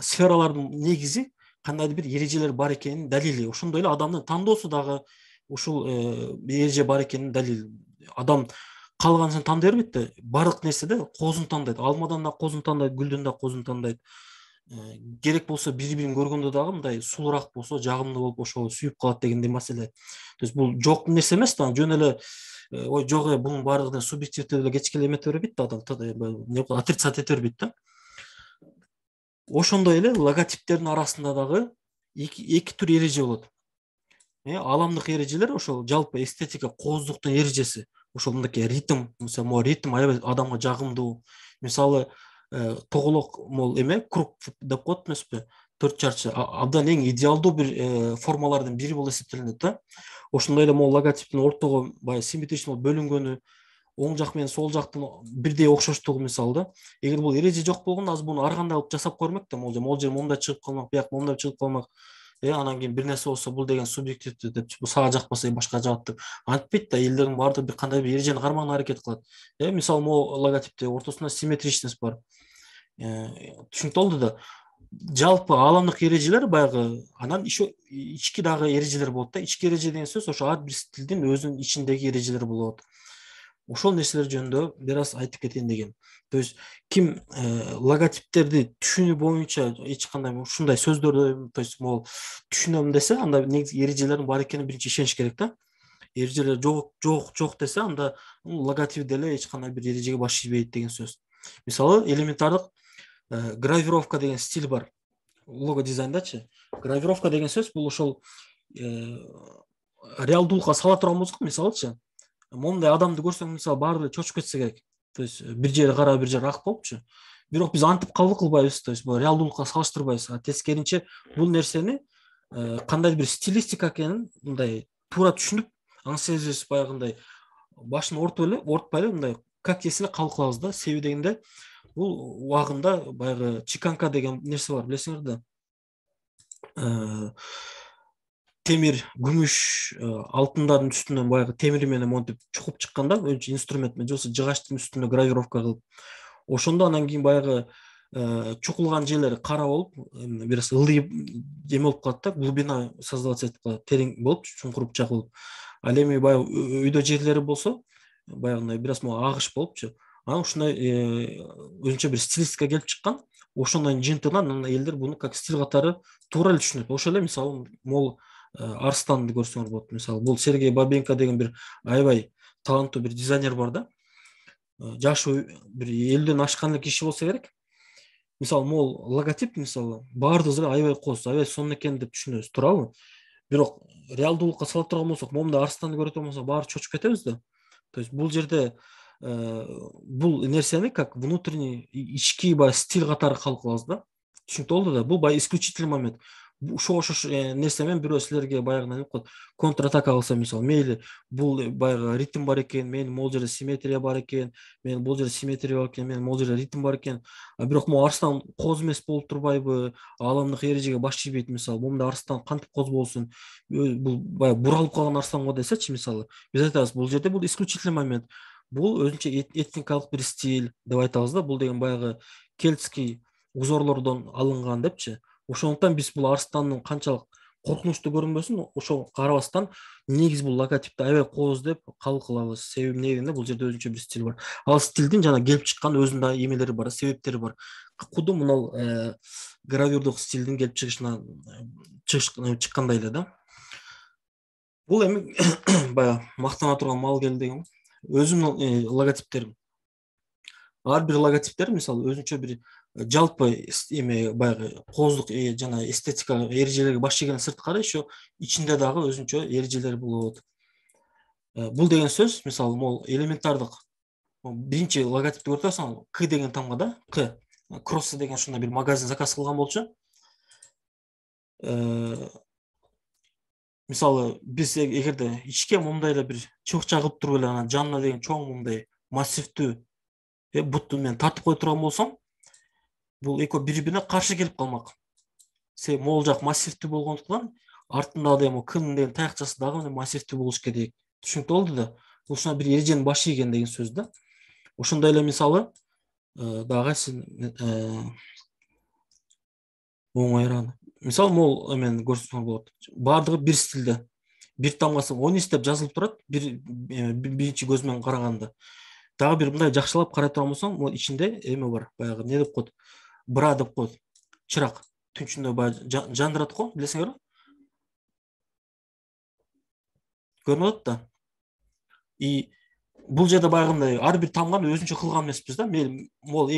сфералардын негизи кандайдыр бир эрежелер бар экенин далили. Ошондой эле адамдын тандоосу дагы ушул эреже бар экенин далили. Адам калганын тандай бербейт да, бардык нерседе коозун тандайт. Алмадан да коозун тандайт, гүлдөн да коозун тандайт. Керек болсо бири-бирин көргөндө дагы мындай сулуураак болсо, жагымдуу болуп, ошол сүйүп калат дегендей маселе. То есть бул жок нерсе эмес да, жөн эле ой жок бунун баардыгы субъективдүү эле кечке эмете бербейт да, адам отрицать эте бербейт да. Ошондой эле логотиптердин арасында дагы эки түр эреже болот. Аламдык эрежелер ошол жалпы эстетика, кооздуктун эрежеси. Ошол мындай ритм, мисалы, ритм аябай адамга жагымдуу. Мисалы, тоголок мол эме, круг деп коет эмеспи? 4 чарчы абдан эң идеалдуу бир формалардын бири болуп эсептелинет да. Ошондой эле могу логотиптин ортого баягы симметричный бөлүнгөнү, оң жак менен сол жактын бирдей окшоштугу мисалы да. Эгер бул эреже жок болгондо азыр муну ар кандай кылып жасап көрмөк да, могу жер момундай чыгып калмак, бияк момундай чыгып калмак. Анан кийин бир нерсе болсо бул деген субъективдүү деп, бул сага жакпаса башка жагат деп. Антпейт да, элдердин баардыгы бир кандай бир эрежени кармаган аракет кылат. Мисалы, могу логотипте ортосунда симметричность бар. Түшүнүктүү болду да. Жалпы аламдык эрежелер баягы, анан ички дагы эрежелер болот да. Ички эреже деген сөз ошо ар бир стилдин өзүнүн ичиндеги эрежелери болот. Ошол нерселер жөнүндө бир аз айтып кетейин дегем. То есть ким логотиптерди түшүнүү боюнча эч кандай ушундай сөздөрдү, то есть могу түшүнөм десе, анда негизи эрежелердин бар экенине биринчи ишениш керек да. Эрежелер жок десе, анда логотип деле эч кандай бир эрежеге баш ийбейт деген сөз. Мисалы, элементардык гравировка деген стиль бар. Лого дизайндачы. Гравировка деген сөз бул ошол реалдуулукка сала турган музыка, мисалычы. Момундай адамды көрсөң, мисалы, баары чочуп кетсе керек. То есть бир жери кара, бир жери ак болупчу. Бирок биз антип кабыл кылбайбыз, то есть бул реалдуулукка салыштырбайбыз. Тескеринче бул нерсени кандай бир стилистика экенин мындай туура түшүнүп, аң сезесиз баягындай башын ортпай эле мындай как есть эле кабыл кылабыз да. Себеби дегенде бул убагында баягы чеканка деген нерсе бар, билесиңер да. Темир, күмүш, алтындардын үстүнөн баягы темир менен монтип чукуп чыкканда, өзүнчө инструмент менен, же жыгачтын үстүнө гравировка кылып. Ошондо анан кийин баягы чукулган жерлери кара болуп, бир аз ылдый эме болуп калат да, глубина создаваться этип калат, терең болуп, чуңкурупчак болуп. Ал эми баягы үйдө жерлери болсо, баягындай бир аз могу агыш болупчу. Анан ушундай өзүнчө бир стилистика келип чыккан. Ошондон жыйынтыгынан элдер буну как стиль катары туура эле түшүнөт. Ошол эле мисалы могу Арстанды көрсөңөр болот. Мисалы бул Сергей Бабенко деген бир аябай таланттуу бир дизайнер бар да. Жашы бир 50ден ашкан киши болсо керек. Мисалы могул логотип мисалы баардыгыбыз аябай кооз, аябай сонун экен деп түшүнөбүз, туурабы? Бирок реалдуулукка сала турган болсок, момунда Арстанды көрө турган болсок, баары чочуп кетебиз да. То есть бул жерде бул нерсени как внутренний ички стиль катары кабыл кылабыз да. Түшүнүктүү болду да. Бул баягы исключительный момент. Ошо нерсе менен бирөө силерге баягы неме коет, контратака кылса, мисалы мейли бул баягы ритм бар экен, мен могул жерде симметрия бар экен, мен бул жерде симметрия бар экен, мен могул жерде ритм бар экен. Бирок могу Арстан кооз эмес болуп турбайбы? Ааламдык эрежеге баш ийбейт, мисалы. Момунда Арстан кантип кооз болсун? Бул баягы буралып калган Арстан го десечи, мисалы. Биз айтабыз, бул жерде бул исключительный момент. Бул өзүнчө этникалык бир стиль деп айтабыз да. Бул деген баягы кельтский узорлордон алынган депчи. Ошондуктан биз бул Арстандын канчалык коркунучтуу көрүнбөсүн, ошого карабастан негиз бул логотипти аябай кооз деп кабыл кылабыз. Себеби негизинде бул жерде өзүнчө бир стиль бар. Ал стилдин жана келип чыккан өзүнүн да эмелери бар, себептери бар. Куду мынау гравюрдук стилдин келип чыгышына чыккандай эле да. Бул эми баягы мактана турган мал келди деген. Өзүмдүн логотиптерим. Ар бир логотиптер мисалы өзүнчө бир жалпы эме баягы кооздук жана эстетика эрежелерге баш ийгенден сырткары еще ичинде дагы өзүнчө эрежелер болот. Бул деген сөз мисалы могул элементардык биринчи логотипти көрүп атасың, К деген тамга да, К. Кросс деген ушундай бир магазин заказ кылган болчу. Мисалы биз эгерде ичке момундай эле бир чыбыкча кылып туруп эле анан жанына деген чоң момундай массивдүү бутту мен тартып кое турган болсом, бул экөө бири-бирине каршы келип калмак. Себеби могул жак массивдүү болгондуктан артында дагы Кнын деген таякчасы дагы массивдүү болуш керек. Түшүнүктүү болду да. Бул ушуна бир эреженин баш ийген деген сөз да. Ошондой эле мисалы дагы оңойраак. Мисалы могул эмен көрсөтсөң болот. Баардыгы бир стилде. Бир тамгасы Онис деп жазылып турат, биринчи көз менен караганда. Дагы бир мындай жакшылап карай турган болсоң, могу ичинде эме бар, баягы не деп коет? Бра деп коет. Чырак. Түн ичинде баягы жандырат го, билесиңерби? Көрүнүп атат да. И бул жерде баягындай ар бир тамганы өзүнчө кылган эмеспиз да. Мейли могул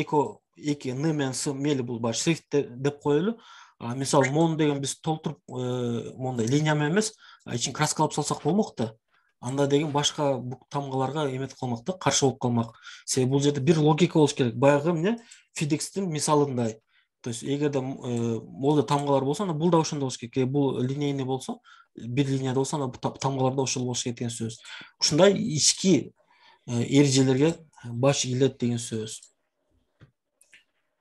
эки Н менен С мейли бул баягы шрифт деп коелу. Мисалы мон деген биз толтуруп мондай линия менен эмес, ичин краскалап салсак болмок да. Анда деген башка тамгаларга эметип калмак да, каршы болуп калмак. Себеби бул жерде бир логика болуш керек. Баягы эмне Фидекстин мисалындай. То есть эгерде могул тамгалар болсо, анда бул да ошондой болуш керек. Бул линейный болсо, бир линияда болсо, анда тамгалар да ошол болуш керек деген сөз. Ушундай ички эрежелерге баш ийилет деген сөз.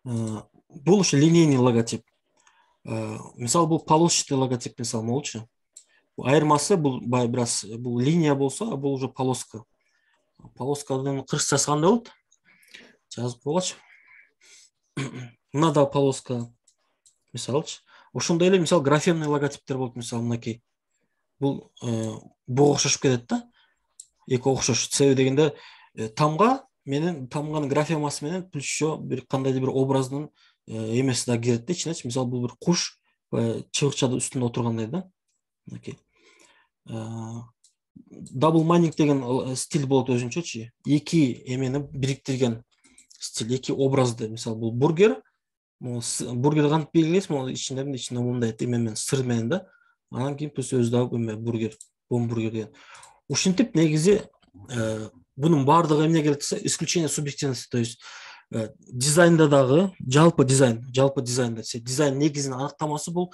Бул ушу линейный логотип. Мисалы бул полосчатый логотип мисалы болчу. Айырмасы бул бир аз бул линия болсо, а бул уже полоска. Полосканын кыргызчасы кандай болот? Жазып койгочу. Мына да полоска. Мисалчы, ошондой эле мисалы графемный логотиптер болот, мисалы мынакей. Бул буга окшошуп кетет да. Эки окшош. Себеби дегенде тамга менен тамганын графемасы менен плюс еще бир кандайдыр бир образдын эмеси да кирет да ичинечи. Мисалы бул бир куш чыбыкчада үстүндө отургандай да. Мынакей. Double mining деген стиль болот өзүнчөчү. Эки эмени бириктирген стиль, эки образды. Мисалы бул бургер, бургер кантип белгилейсиз? Могу ичинде момундай эме менен сыр менен да. Анан кийин плюс өзү дагы эме бургер, бомбургер деген. Ушинтип негизи бунун баардыгы эмне келет десе, исключение субъективности, то есть дизайнда дагы жалпы дизайнда дизайн негизинин аныктамасы бул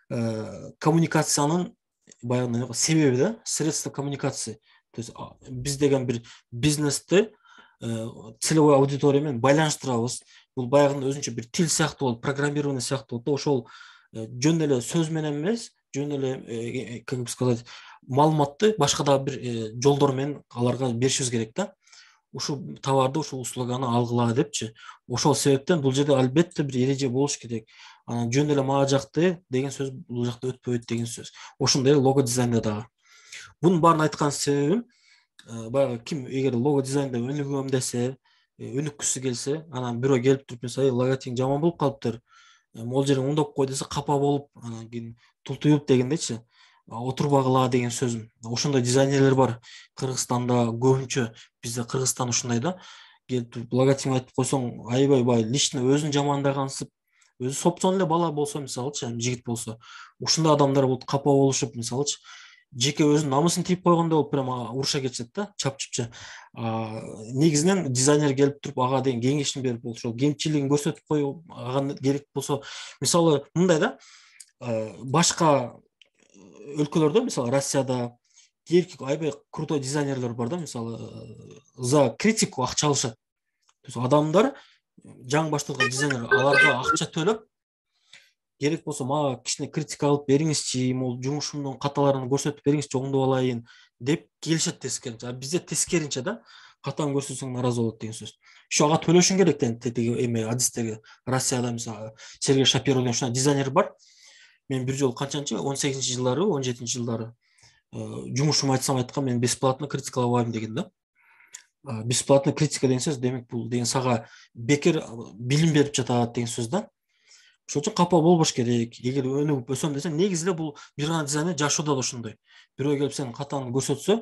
коммуникациянын баягы себеби да, средство коммуникации. То есть биз деген бир бизнести целевой аудитория менен байланыштырабыз. Бул баягындай өзүнчө бир тил сыяктуу болот, программирование сыяктуу болот да. Ошол жөн эле сөз менен эмес, жөн эле, как бы сказать, маалыматты башка дагы бир жолдор менен аларга беришибиз керек да. Ушул товарды, ушул услуганы алгыла депчи. Ошол себептен бул жерде албетте бир эреже болуш керек. Анан жөн эле мага жакты деген сөз бул жакта өтпөйт деген сөз. Ошондой эле лого дизайнда дагы. Бунун баарын айткан себебим баягы ким эгер лого дизайнда өнүгөм десе, өнүккүсү келсе, анан бирөө келип туруп мисалы логотип жаман болуп калыптыр, могул жерин оңдоп кой десе капа болуп, анан кийин тултуюп дегендечи. отурбагыла деген сөзүм. Ошондой дизайнерлер бар Кыргызстанда көбүнчө. Бизде Кыргызстан ушундай да. Келип логотипин айтып койсоң, аябай бай лично өзүн жамандагансып, өзү сопчон эле бала болсо, мисалычы, жигит болсо, ушундай адамдар болуп капа болушуп, мисалычы, жеке өзүнүн намысын тийип койгондой болуп прямо уруша кетишет да, чапчыпчы. Негизинен дизайнер келип туруп ага деген кеңешин берип, ошол кемчилигин көрсөтүп коюп, ага керек болсо, мисалы мындай да, башка өлкөлөрдө, мисалы Россияда дерки аябай крутой дизайнерлер бар да, мисалы за критику акча алышат. То есть адамдар жаңы башталган дизайнер аларга акча төлөп, керек болсо мага кичине критика алып бериңизчи, могул жумушумдун каталарын көрсөтүп бериңизчи, оңдоп алайын деп келишет тескеринче. А бизде тескеринче да, катаны көрсөтсөң наразы болот деген сөз. Ошо ага төлөшүң керек тетиги эме адистерге. Россияда мисалы Сергей Шапиров деген ушундай дизайнер бар. Мен бир жолу канчанчы 18 жылдары, 17 жылдары жумушумду айтсам айткан, мен бесплатно критикалабайм деген да. Бесплатно критика деген сөз демек бул деген сага бекер билим берип жатат деген сөз да. Ошол үчүн капа болбош керек. Эгер өнүгүп өсөм десең, негизи эле бул бир гана дизайнер жашоодо да ошондой. Бирөө келип сенин катаңды көрсөтсө,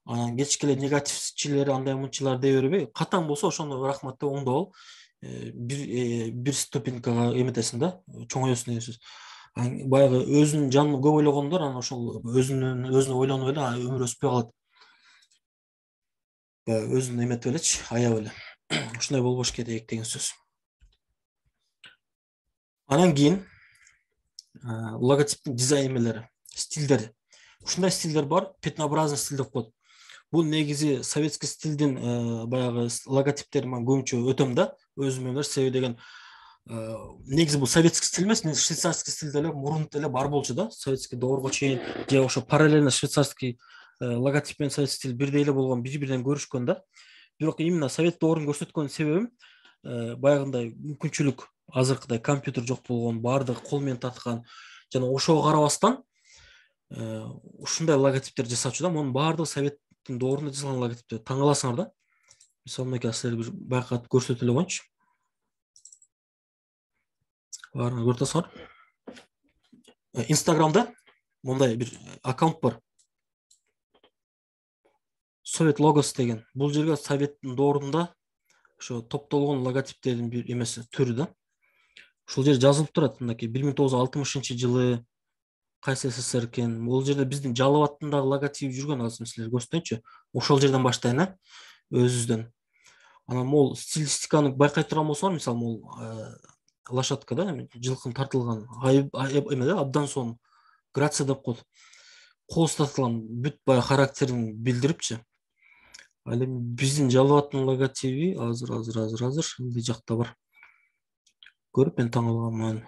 анан кечке эле негативчилер, андай мынчылар дей бербей, катаң болсо ошондо рахмат деп оңдоп ал. Бир ступенькага эметесиң да, чоңоесуң деген сөз. Баягы өзүнүн жанын көп ойлогондор анан ошол өзүнө ойлонуп эле өмүрү өспөй калат. Өзүн эметип элечи, аябай эле. Ушундай болбош керек деген сөз. Анан кийин логотиптин дизайн эмелери, стилдери. Ушундай стилдер бар, пятнообразный стиль деп коет. Бул негизи советский стилдин баягы логотиптерин мен көбүнчө өтөм да, өзүм эмес, себеби деген негизи бул советский стиль эмес, швейцарский стиль деле мурун деле бар болчу да, советский доорго чейин, же ошо параллельно швейцарский логотип менен советский стиль бирдей эле болгон, бири-биринен көрүшкөн да. Бирок именно совет доорун көрсөткөн себебим баягындай мүмкүнчүлүк азыркыдай компьютер жок болгон, баардыгы кол менен тарткан, жана ошого карабастан ушундай логотиптер жасачу да. Мунун баардыгы советтин доорунда жасалган логотиптер. Таң каласыңар да. Мисалы мынакей силерге бир байкатып көрсөтө эле коеюнчу. Баарын көрүп атасыңар. Инстаграмда мындай бир аккаунт бар. Совет логос деген. Бул жерге советтин доорунда ошо топтолгон логотиптердин бир эмеси, түрү да. Ушул жер жазылып турат, мынакей 1960-жылы кайсы СССР экен. Бул жерде биздин Жалал-Абадтын логотип жүргөн, азыр силер көрсөтөйүнчү. Ошол жерден баштайын, өзүбүздөн. Анан могул стилистиканы байкай турган болсоңор, мисалы могул лошадка да, жылкын тартылган, эме да, абдан сонун грация деп коет. Кол тартылган бүт бай характерин билдирипчи. Ал эми биздин Жалал-Абадтын логотиби азыр ылдый жакта бар. Көрүп мен таң калганмын.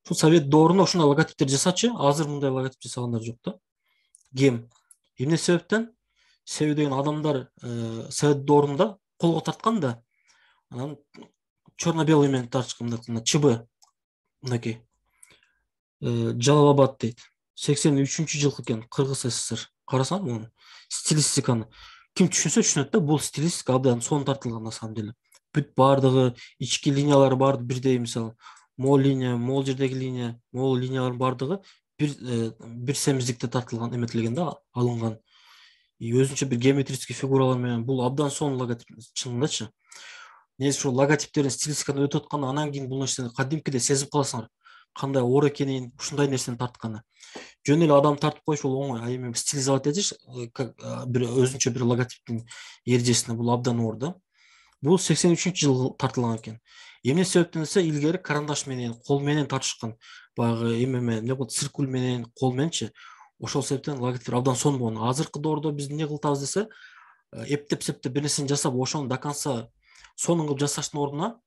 Ушул совет доорунда ушундай логотиптер жасачы, азыр мындай логотип жасагандар жок да. Кем? Эмне себептен? Себеби деген адамдар совет доорунда колго тарткан да, анан черно-белый менен тартышкан, ЧБ мынакей. Жалал-Абад дейт. 83-жыл экен, Кыргыз СССР. Карасаң муну стилистиканы ким түшүнсө түшүнөт да, бул стилистика абдан сонун тартылган на самом деле. Бүт баардыгы ички линиялары бар, бирдей, мисалы могул линия, могул жердеги линия, могул линиялардын баардыгы бир семиздикте тартылган, эметилген да, алынган. Өзүнчө бир геометрический фигуралар менен бул абдан сонун логотип чынындачы. Негизи ушул логотиптердин стилистиканы өтүп атканда, анан кийин бул нерсени кадимкиде сезип каласыңар, кандай оор экенин, ушундай нерсени тартканы. Жөн эле адам тартып коюш бул оңой, а эми стилизовать этиш, бир өзүнчө бир логотиптин эрежесине, бул абдан оор да. Бул 83-жылы тартылган экен. Эмне себептен десе, илгери карандаш менен, кол менен тартышкан. Баягы эме эмне болот, циркуль менен, кол мененчи. Ошол себептен логотип абдан сонун болгон. Азыркы доордо биз эмне кылтабыз десе, эптеп-септеп бир нерсени жасап, ошону до конца сонун кылып жасаштын ордуна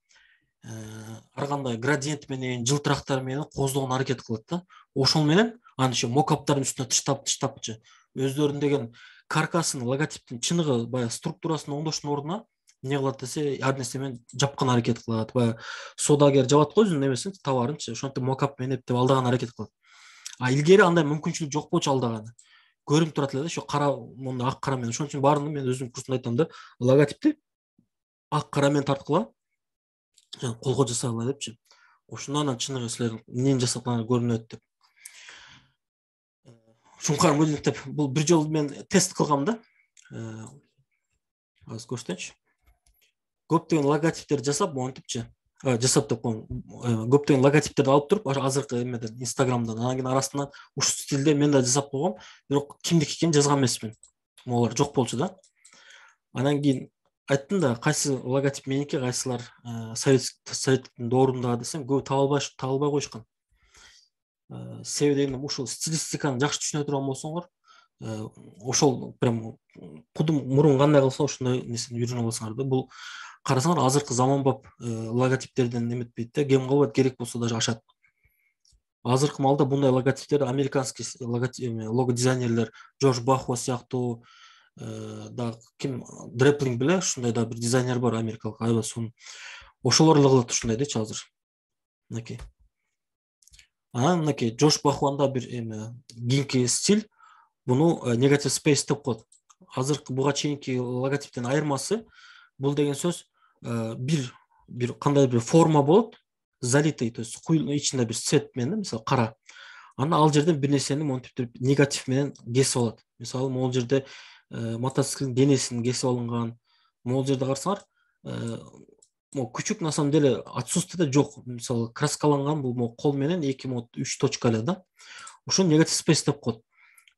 ар кандай градиент менен, жылтырактар менен кооздогон аракет кылат да. Ошол менен аны ошо мокаптардын үстүнө тыштапчы өздөрүнүн деген каркасын, логотиптин чыныгы баягы структурасын оңдоштун ордуна эмне кылат десе, ар нерсе менен жапкан аракет кылат. Баягы содагер жабат го өзүнүн эмесин, товарынчы, ошентип мокап менен эптеп алдаган аракет кылат. А илгери андай мүмкүнчүлүк жок болчу алдаганы. Көрүнүп турат эле да, ошо кара, мындай ак кара менен. Ошон үчүн баарын мен өзүм курсунда айтам да, логотипти ак кара менен тарткыла, колго жасагыла депчи. Ошондон анан чыныгы силердин эмнени жасатканыңар көрүнөт деп. Шуңкар модельдеп бул бир жолу мен тест кылгам да. Азыр көрсөтөчү. Көптөгөн логотиптерди жасап, монтипчи. Жасап деп коем. Көптөгөн логотиптерди алып туруп, азыркы эмеден, Instagramдан, анан кийин арасынан ушул стилде мен да жасап койгом. Бирок кимдики экенин жазган эмесмин. Могулар жок болчу да. Анан кийин айттым да, кайсы логотип меники, кайсылар советтин доорунда десем, көбү табылбай коюшкан. Себеби дегенде ушул стилистиканы жакшы түшүнө турган болсоңор, ошол прям кудум мурун кандай кылса ошондой несени үйрөнө аласыңар да. Бул карасаңар азыркы заманбап логотиптерден эметпейт да, кем калбайт, керек болсо даже ашат. Азыркы маалда bunday логотиптер американский лого дизайнерлер Джордж Бахуа сыяктуу да ким Дреплинг беле ушундай да бир дизайнер бар америкалык, аябай сонун. Ошолор эле кылат ушундай дечи азыр. Мынакей. Анан мынакей Джордж Бахуанда бир кийинки стиль, буну негатив спейс деп коет. Азыркы буга чейинки логотиптен айырмасы, бул деген сөз бир кандай бир форма болот, залитый, то есть ичинде бир цвет менен, мисалы кара. Анан ал жерден бир нерсени монтип негатив менен кесип алат. Мисалы могул жерде мотоциклдин денесин кесип алынган. Могул жерде карасаңар, күчүк на самом деле отсутствие жок. Мисалы краскаланган бул кол менен 2-3 точка эле да. Ушуну негатив спейс деп коет.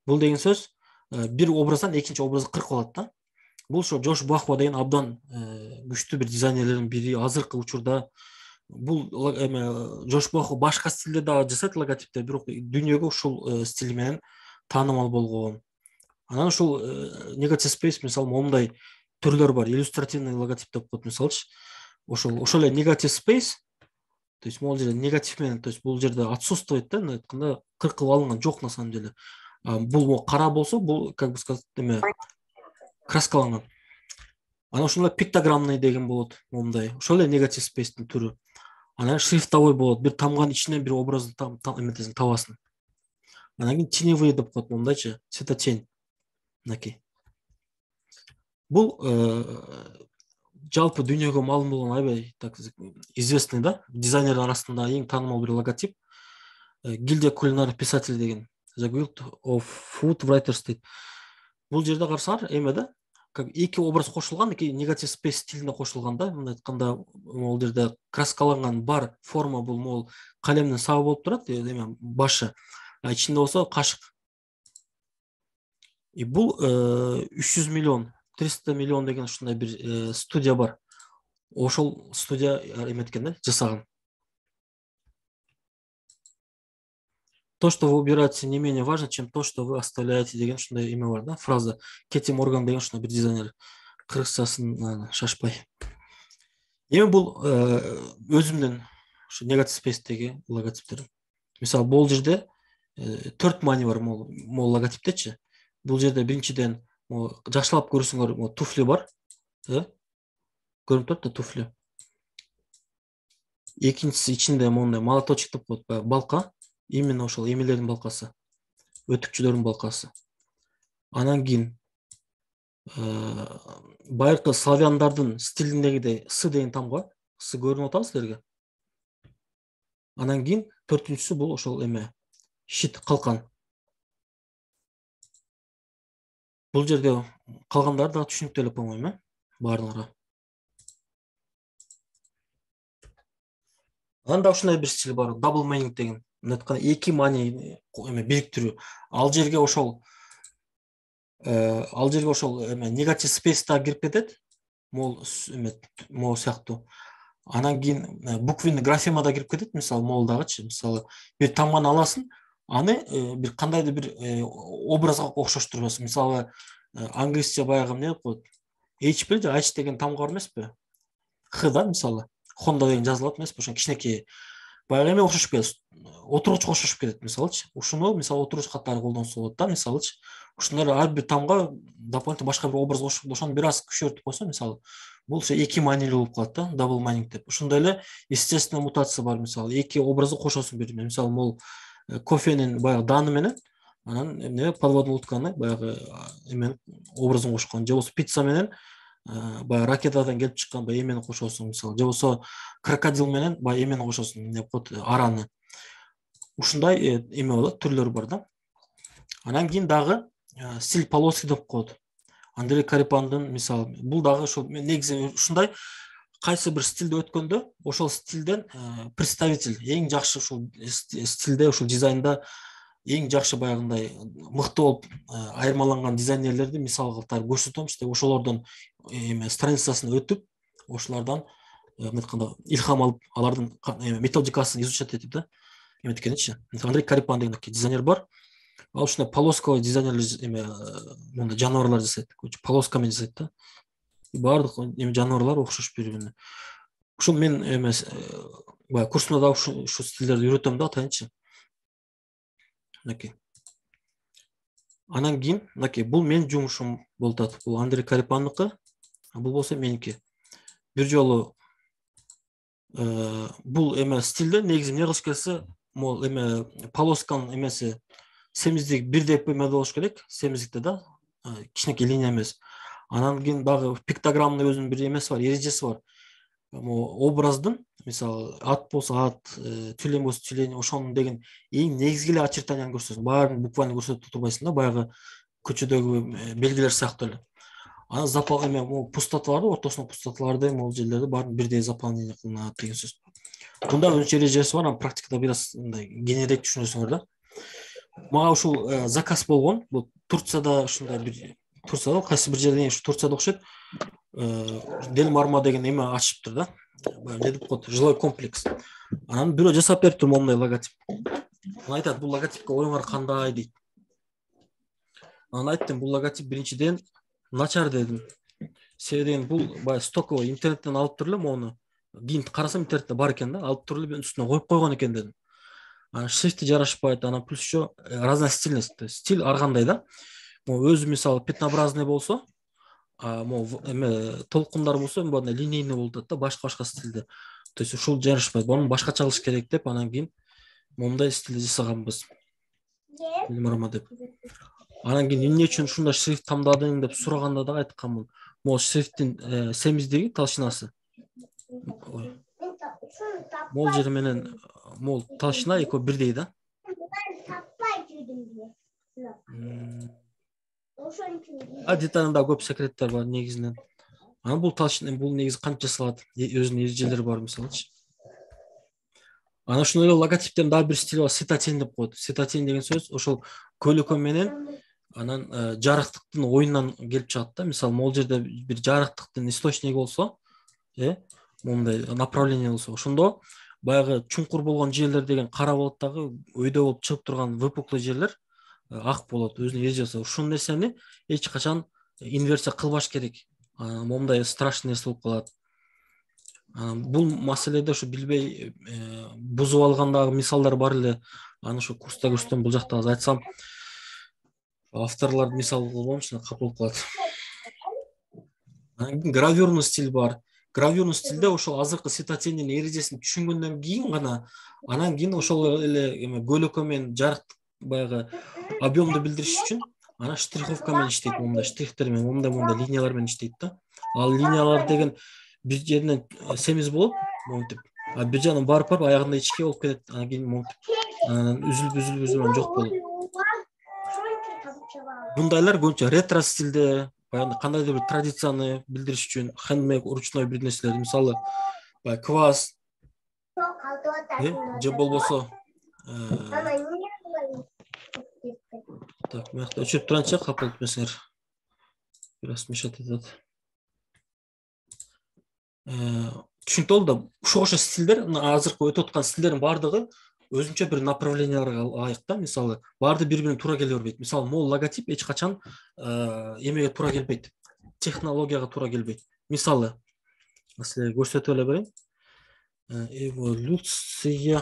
Бул деген сөз бир образдан экинчи образга кыркып алат да. Бул ошо Джордж Бахуа деген абдан күчтүү бир дизайнерлердин бири. Азыркы учурда бул Джордж Бахуа башка стилде да жасайт логотиптер, бирок дүйнөгө ушул стили менен таанымал болгон. Анан ушул негатив спейс, мисалы, момундай түрлөр бар. Иллюстративный логотип деп коет, мисалчы. Ошол эле негатив спейс, то есть могул жерде негатив менен, то есть бул жерде отсутствует да, айтканда кыркылып алынган жок на самом деле. Бул кара болсо, бул, как бы сказать, краскаланган. Анан ошондой пиктограммный деген болот, момундай. Ошол эле негатив спейстин түрү. Анан шрифтовой болот, бир тамганын ичинен бир образды эметесиң, табасың. Анан кийин теневые деп коет, момундайчы, светотень. Мынакей. Бул жалпы дүйнөгө маалым болгон аябай так известный да, дизайнерлер арасында эң таанымал бир логотип. Гильдия кулинар писатель деген, The Guild of Food Writers дейт. Бул жерде карасаңар, да, как эки образ кошулган, эки негатив спейс стилинде кошулган да. Мындай айтканда, могул жерде краскаланган бар форма, бул могул калемдин сабы болуп турат, башы. Ичинде болсо кашык. И бул 300 миллион, 300 миллион деген ушундай бир студия бар. Ошол студия эметкен да, жасаган. То, что вы убираете, не менее важно, чем то, что вы оставляете деген ушундай эме бар да, фраза. Кети Морган деген ушундай бир дизайнер. Кыргызчасын шашпай. Эми бул өзүмдүн ушу негатив спейстеги логотиптер. Мисалы, бул жерде 4 маани бар могул логотиптечи. Бул жерде биринчиден жакшылап көрсөңөр, туфли бар, көрүнүп турат да, туфли. Экинчиси ичинде мондай молоточек деп коет, балка, именно ошол эмелердин балкасы, өтүкчүлөрдүн балкасы. Анан кийин байыркы славяндардын стилиндегидей С деген тамга, С көрүнүп атабы силерге? Анан кийин төртүнчүсү бул ошол щит, калкан. Бул жерде калгандары да түшүнүктүү эле, по-моему, баарыңарга. Анда ушундай бир стиль бар, double meaning деген. Мына айтканда эки маани бириктирүү. Ал жерге ошол негатив спейс да кирип кетет, могул сыяктуу. Анан кийин буквенный графема да кирип кетет, мисалы, могулдагычы. Мисалы, бир тамганы аласың, аны бир кандайдыр бир образга окшоштурасың. Мисалы, англисче баягы эмне деп коет? H беле, H деген тамга бар эмеспи? Х да, мисалы, Honda деген жазылат эмеспи? Ошо кичинекей баягы эме окшошуп кетет, отургучка окшошуп кетет, мисалычы. Ушуну, мисалы, отуруш катары колдонсо болот да, мисалычы. Ушундай ар бир тамга дополнительно башка бир образ кошуп, ошону бир аз күчөтүп койсо, мисалы, бул ошо эки маанилүү болуп калат да, double meaning деп. Ошондой эле естественная мутация бар, мисалы, эки образды кошосуң бири-бирине. Мисалы, могул кофенин баягы даны менен, анан подводный утканы баягы эме образын кошкон. Же болбосо пицца менен баягы ракетадан келип чыккан баягы эмени кошосуң, мисалы. Же болбосо крокодил менен баягы эмени кошосуң, деп коет, араны. Ушундай эме болот, түрлөр бар да. Анан кийин дагы стиль полоски деп коет. Андрей Карипандын мисалы бул дагы ошол негизи ушундай кайсы бир стилде өткөндө ошол стилден представитель эң жакшы ушул стилде ушул дизайнда эң жакшы баягындай мыкты болуп айырмаланган дизайнерлерди мисал катары көрсөтөм. İşte ошолордун страницасына өтүп ошолордон айтканда илхам алып алардын методикасын изучать этип да эметкеничи. Андрей Карипан деген дизайнер бар. Ал ушундай полосковый дизайнерлер мындай жаныбарлар жасайт. Полоскамен жасайт да. Бардык жаныбарлар окшош бири-бирине. Ушул мен баягы курсумда да ушу стилдерди үйрөтөм да атайынчы. Мынакей. Анан кийин мынакей бул менин жумушум болуп атат. Бул Андрей Карипандыкы, бул болсо меники. Бир жолу бул стилде негизи эмне кылыш келсе, могул полосканын эмеси семиздик бирдек болуш керек, семиздикте да, кичинекей линия эмес. Анан кийин дагы пиктограммдын өзүнүн бир эмеси бар, эрежеси бар. Образдын, мисалы, ат болсо ат, тюлень болсо тюлень, ошонун деген эң негизги эле очертанияны көрсөтөсүң. Баарын буквально көрсөтүп турбайсың да, баягы көчөдөгү белгилер сыяктуу эле. Анан заполнение пустота бар, ортосуна пустоталарды, могул жерлерди баарын бирдей заполнение кылынат деген сөз. Мында өзүнчө эрежеси бар, анан практикада бир аз мындай кеңирээк түшүнөсүңөр да. Мага ушул заказ болгон, бул Турцияда ушундай бир Турцияда кайсы бир жерде ушу Турцияда окшойт. Дел Марма деген эме ачыптыр да. Не деп коет, жилой комплекс. Анан бирөө жасап бериптир мондай логотип. Аны айтат, бул логотипке оюңар кандай дейт. Анан айттым, бул логотип биринчиден начар дедим. Себеби бул баягы стоковый интернеттен алып туруп эле мону. Кийин карасам интернетте бар экен да, алып туруп эле үстүнө коюп койгон экен дедим. Анан шрифти жарашпайт, анан плюс еще разностильность, стиль ар кандай да. Өзү мисалы пятнообразный болсо, толкундар болсо мындай линейный болуп атат да, башка стилде. То есть ушул жарашпайт, буну башкача кылыш керек деп анан кийин мондай стилде жасаганбыз. Марма деп. Анан кийин эмне үчүн ушундай шрифт тандадың деп сураганда да айтканмын. Могул шрифттин семиздиги, толщинасы. Могул жери менен могул толщина экөө бирдей да. Деталында көп секреттер бар негизинен. Анан бул толщина, бул негизи канча жасалат, өзүнүн эрежелери бар мисалычы. Анан ушундай эле логотиптен дагы бир стиль бар, светотень деп коет. Светотень деген сөз ошол көйлөкө менен анан жарыктыктын оюнунан келип чыгат да. Мисалы, могул жерде бир жарыктыктын источниги болсо, мондай направление болсо, ошондо баягы чуңкур болгон жерлер деген кара болот дагы, өйдө болуп чыгып турган выпуклый жерлер ак болот. Өзүнүн эрежеси. Ушул нерсени эч качан инверсия кылбаш керек. Мондай страшный нерсе болуп калат. Бул маселеде ушу билбей бузуп алгандагы мисалдар бар эле. Аны ушу курста көрсөтөм, бул жакта аз айтсам авторлор мисал кылбомчу, кап болуп калат. Гравюрный стиль бар. Гравюрный стилде ошол азыркы светотеньдин эрежесин түшүнгөндөн кийин гана, анан кийин ошол эле көйлөкө менен жарык баягы объемду билдириш үчүн анан штриховка менен иштейт, мондай штрихтер менен, мондай линиялар менен иштейт да. Ал линиялар деген бир жеринен семиз болуп, монтип, бир жагынан барып аягында ичке болуп кетет, анан кийин монтип, анан үзүлүп жок болот. Бундайлар көбүнчө ретро стилде, баягы кандайдыр бир традицияны билдириш үчүн хендмейд, ручной бир нерселер, мисалы, квас, же болбосо так, мыякта өчүрүп турайынчы, кап болуп кетмесиңер. Бир аз мешать этет. Түшүнүктүү болду да, ошо стилдер, азыркы өтүп аткан стилдердин баардыгы өзүнчө бир направленияларга ылайык да. Мисалы, баарды бири-бирине туура келе бербейт. Мисалы, могул логотип эч качан эмеге туура келбейт, технологияга туура келбейт. Мисалы, силерге көрсөтүп эле берейин. Эволюция.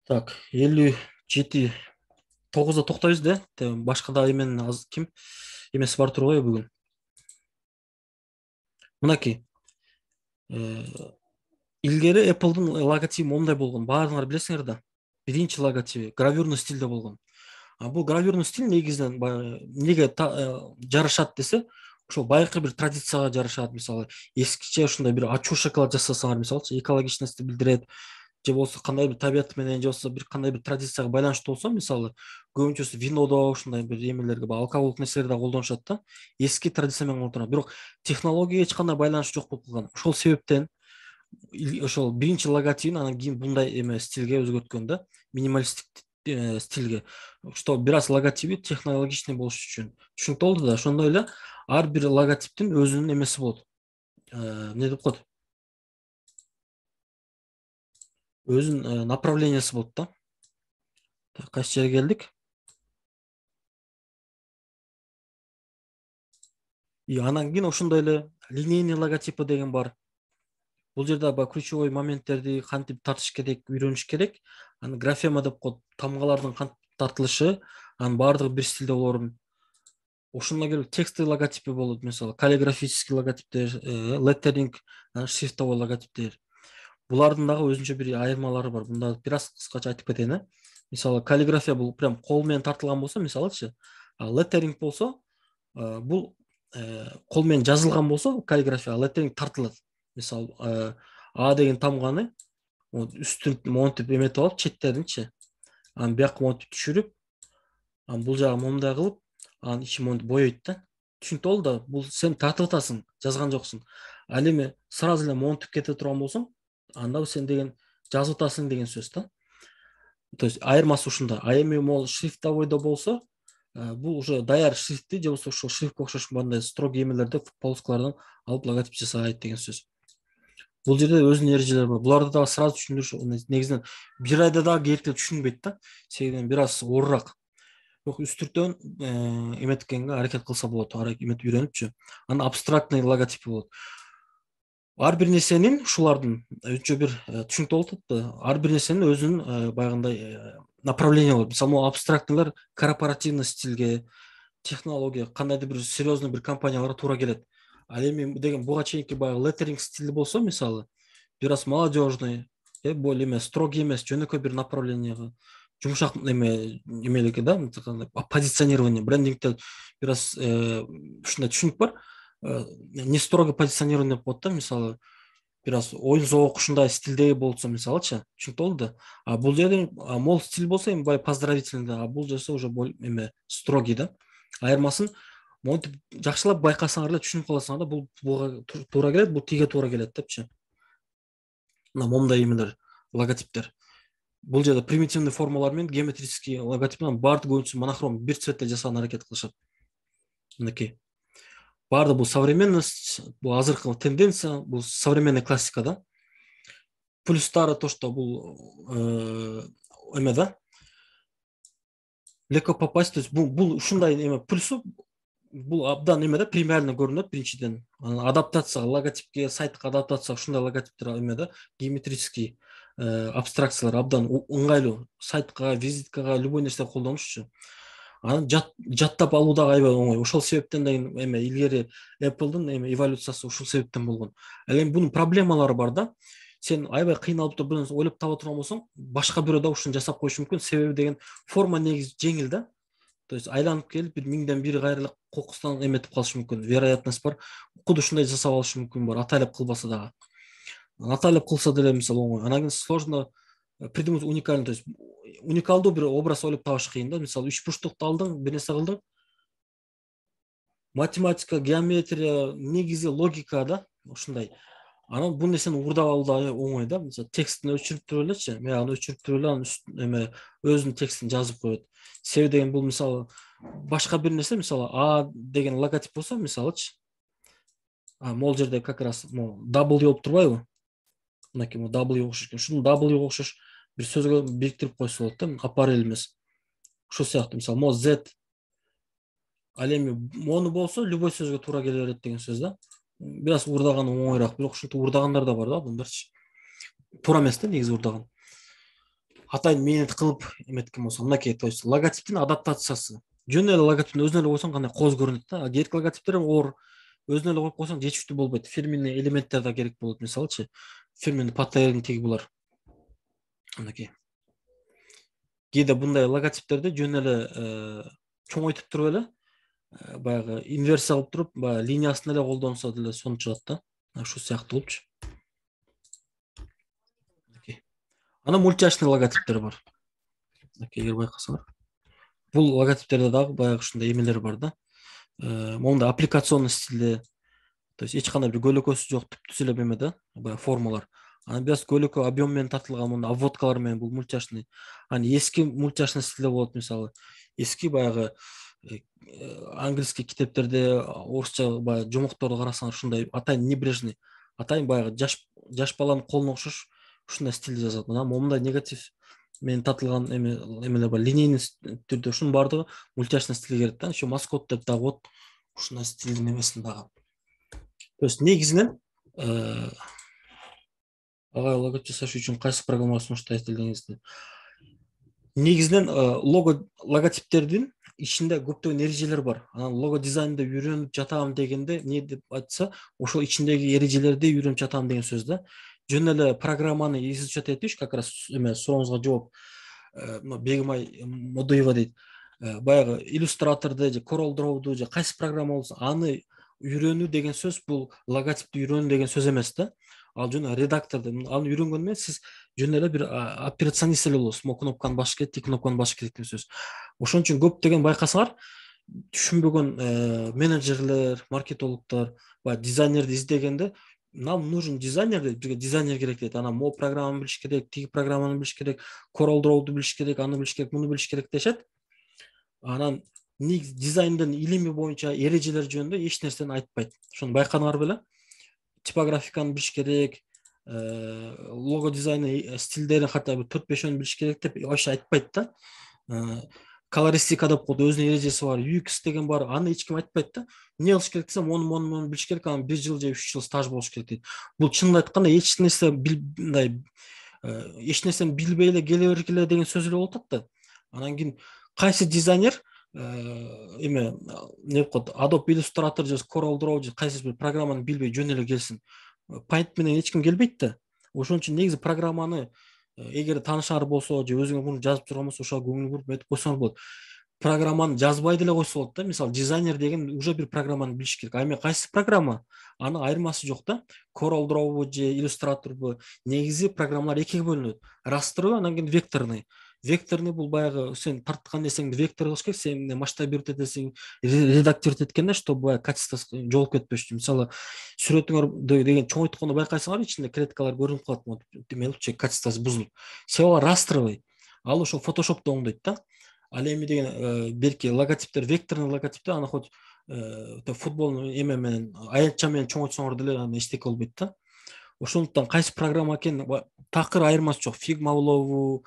Так, 57 9'da токтойбуз да. Башка да эменин аз ким эмеси бар турбайбы бүгүн. Мынакей. Илгери Apple'дын логотипи мондай болгон. Баарыңар билесиңер да. Биринчи логотипи гравюрный стилде болгон. Бул гравюрный стиль негизинен неге жарашат десе, ошол байкы бир традицияга жарашат. Мисалы эскиче ушундай бир ачуу шоколад жасасаңар, мисалычы экологичностьти билдирет, же болбосо кандай бир табият менен, же болбосо бир кандай бир традицияга байланыштуу болсо, мисалы көбүнчөсү винодо ушундай бир эмелерге алкоголдук нерселерди да колдонушат да, эски традиция менен колдонот. Бирок технологияга эч кандай байланышы жок болуп калган. Ошол себептен ошол биринчи логотипин анан кийин мындай эме стилге өзгөрткөн да, минималисттик стилге, что бир аз логотиби технологичный болуш үчүн. Түшүнүктүү болду да. Ошондой эле ар бир логотиптин өзүнүн эмеси болот. Эмне деп коет? Өзүнүн направлениясы болот да. Кайсы жерге келдик? И анан кийин ошондой эле линейный логотипы деген бар. Бул жерде ключевой моменттерди кантип тартыш керек, үйрөнүш керек. Аны графема деп коет. Тамгалардын кантип тартылышы, анын баардыгы бир стилде болорун. Ошондон келип текстовый логотипи болот, мисалы каллиграфический логотиптер, леттеринг, шрифтовой логотиптер. Булардын дагы өзүнчө бир айырмалары бар. Мында бир аз кыскача айтып кетейин. Мисалы каллиграфия бул прям кол менен тартылган болсо, мисалычы, леттеринг болсо, бул кол менен жазылган болсо каллиграфия, леттеринг тартылат. Мисалы А деген тамганы үстүн монтип эметип алып, четтеринчи, анан бияка монтип түшүрүп, анан бул жагы мондай кылып, анан ичи монтип боёйт да. Түшүнүктүү болду да. Бул сен тартып атасың, жазган жоксуң. Ал эми сразу эле монтип кете турган болсоң, анда сен деген жазып атасың деген сөз да. То есть айырмасы ушунда. А эми могул шрифтовойдо болсо, бул уже даяр шрифтти же болбосо ошол шрифтке окшош мындай строгий эмелерди, полоскалардан алып логотип жасайт деген сөз. Бул жерде өзүнүн эрежелери бар. Буларды дагы сразу түшүндүрүш негизинен бир айда дагы келиптирип түшүнбөйт да. Себебин бир аз оорураак. Бирок үстүртөн эметкенге аракет кылса болот, эметип үйрөнүпчү. Анан абстрактный логотипи болот. Ар бир нерсенин ушулардын өзүнчө бир түшүнүктүү болуп атат. Ар бир нерсенин өзүнүн байгындай направление болот. Мисалы, абстрактныйлар корпоративный стилге, технология, кандайдыр бир серьезный бир компанияларга туура келет. Ал эми деген буга чейинки баягы леттеринг стили болсо, мисалы, бир аз молодежный, более эме строгий эмес, жөнөкөй бир направленияга, жумшак эмелики да, позиционирование, брендингде бир аз ушундай түшүнүк бар. Не строго позиционирование деп коет да, мисалы, бир аз оюн зоок ушундай стилдеги болсо, мисалычы, түшүнүктүү болду. А бул жерде мол стиль болсо эми бай поздравительный, а бул жерде уже эме строгий да. Айырмасын монтип жакшылап байкасаңар эле түшүнүп каласыңар да, бул буга туура келет, бул тиге туура келет депчи. Мына мондай эмелер, логотиптер. Бул жерде примитивный формалар менен геометрический логотиптин баардыгы көбүнчөсү монохром бир цветте жасаганга аракет кылышат. Мынакей. Баардыгы бул современность, бул азыркы тенденция, бул современная классика да. Плюстары то, что бул эме да. Легко попасть, то есть бул ушундай эме плюсу, бул абдан эме да, премиально көрүнөт биринчиден. Адаптация, логотипке, сайтка адаптация, ушундай логотиптер эме да, геометрический абстракциялар абдан ыңгайлуу. Сайтка, визиткага, любой нерсе колдонушчу. Анан жаттап алуу дагы аябай оңой. Ошол себептен да эме илгери Apple'дын эме эволюциясы ушул себептен болгон. Ал эми бунун проблемалары бар да. Сен аябай кыйналып туруп бир нерсе ойлоп таба турган болсоң, башка бирөө да ушуну жасап коюшу мүмкүн. Себеби деген форма негизи жеңил да. То есть айланып келип бир миңден бири кайрылып кокустан эметип калышы мүмкүн. Вероятность бар. Куду ушундай жасап алышы мүмкүн бар. Атайлап кылбаса дагы. Атайлап кылса деле мисалы оңой. Анан кийин сложно придумать уникальный, то есть уникалдуу бир образ ойлоп табыш кыйын да. Мисалы 3 бурчтукту алдың, бир нерсе кылдың. Математика, геометрия, негизи логика да, ушундай. Анан бул нерсени уурдап алуу да оңой да. Мисалы текстин өчүрүп туруп элечи, мен аны өчүрүп туруп эле анын эме өзүнүн текстин жазып коет. Себеби деген бул мисалы башка бир нерсе, мисалы А деген логотип болсо, мисалычы, могул жерде как раз W болуп турбайбы? Мынакей W окшош экен. Ушул W окшош бир сөзгө бириктирип койсо болот да, апарель эмес. Ошол сыяктуу мисалы мо Z, ал эми мону болсо любой сөзгө туура келе берет деген сөз да. Бир аз уурдаган оңойраак, бирок ушинтип уурдагандар да бар да, адамдарчы. Туура эмес да негизи уурдаган. Атайын мээнет кылып эметкен болсо, мынакей, то есть логотиптин адаптациясы. Жөн эле логотиптин өзүнө эле койсоң кандай кооз көрүнөт да. Кээинки логотиптер оор өзүнө эле коюп койсоң жетиштүү болбойт. Фирменный элементтер да керек болот, мисалычы. Фирменный паттерн тиги булар. Мынакей. Кээде мындай логотиптерди жөн эле чоңойтуп туруп эле баягы инверсия кылып туруп, баягы линиясын эле колдонсо деле сонун чыгат да. Ушул сыяктуулупчу. Анан мультяшный логотиптер бар. Эгер байкасаңар. Бул логотиптерде дагы баягы ушундай эмелер бар да. Монда аппликационный стилде, то есть эч кандай бир көлөкөсү жок, түптүз эле эме да, баягы формалар. Анан бираз көлөкө объем менен тартылган монда обводкалар менен бул мультяшный. Анан эски мультяшный стилде болот, мисалы. Эски баягы английский китептерде, орусча баягы жомокторду карасаңар ушундай атайын небрежный, атайын баягы жаш баланын колуна окшош ушундай стилде жазат. Анан момундай негатив менен тартылган эмелер бар, линейный түрдө, ушунун баардыгы мультяшный стилге кирет да. Ошо маскот деп дагы болот. Ушундай стилдин эмесин дагы. То есть негизинен ага логотип жасаш үчүн кайсы программалар сунуштайсыз дегенизде. Негизинен логотиптердин ичинде көптөгөн эрежелер бар. Анан лого дизайнда үйрөнүп жатам дегенде не деп айтса, ошол ичиндеги эрежелерди үйрөнүп жатам деген сөз да. Жөн эле программаны изучать этиш, как раз эме сурооңузга жооп, Бегимай Модуева дейт. Баягы иллюстраторду же Corel Draw'ду же кайсы программа болсо, аны үйрөнүү деген сөз бул логотипти үйрөнүү деген сөз эмес да. Ал жөн редакторду, аны үйрөнгөн менен сиз жөн эле бир операционист эле болосуз. Могу кнопканы басыш керек, тиги кнопканы басыш керек деген сөз. Ошон үчүн көптөгөн байкасаңар, түшүнбөгөн менеджерлер, маркетологдор, дизайнерди издегенде, нам нужен дизайнер дейт, бизге дизайнер керек дейт. Анан могу программаны билиш керек, тиги программаны билиш керек, Corel Draw'ду билиш керек, аны билиш керек, муну билиш керек дешет. Анан дизайндын илими боюнча эрежелер жөнүндө эч нерсени айтпайт. Ошону байкадыңар беле? Типографиканы билиш керек, лого дизайны стилдерин ката бир 4-5 билиш керек деп вообще айтпайт да. Колористика деп коет, өзүнүн эрежеси бар, UX деген бар, аны эч ким айтпайт да. Эмне кылыш керек десе, мону билиш керек, анан 1 жыл же 3 жыл стаж болуш керек дейт. Бул чынын айтканда эч нерсени билбей эле келе бергиле деген сөз эле болуп атат да. Анан кийин кайсы дизайнер эме не деп коет, Adobe Illustrator же Corel Draw же кайсы бир программаны билбей жөн эле келсин. Paint менен эч ким келбейт да. Ошон үчүн негизи программаны эгер таанышыңар болсо же өзүңөр муну жазып турган болсо, ошого көңүл буруп өтүп койсоңор болот. Программаны жазбай деле койсо болот да. Мисалы, дизайнер деген уже бир программаны билиш керек. А эми кайсы программа? Аны айырмасы жок да. Corel Draw же Illustrator негизи программалар экиге бөлүнөт. Растровый, анан кийин векторный. Векторный бул баягы сен тарткан нерсеңди вектор кылыш керек, сен масштабировать этесиң, редактировать эткенде, чтобы баягы качествосы жолуп кетпеш үчүн. Мисалы, сүрөтүңөр деген чоңойткондо байкайсыңар, ичинде клеткалар көрүнүп калат, демелчи качествосы бузулуп. Себеби растровый. Ал ошо фотошопто оңдойт да. Ал эми деген берки логотиптер, векторный логотиптер, аны хоть футбол эме менен, аянтча менен чоңойтсоңор деле аны эчтеке болбойт да. Ошондуктан кайсы программа экен такыр айырмасы жок. Figma болобу,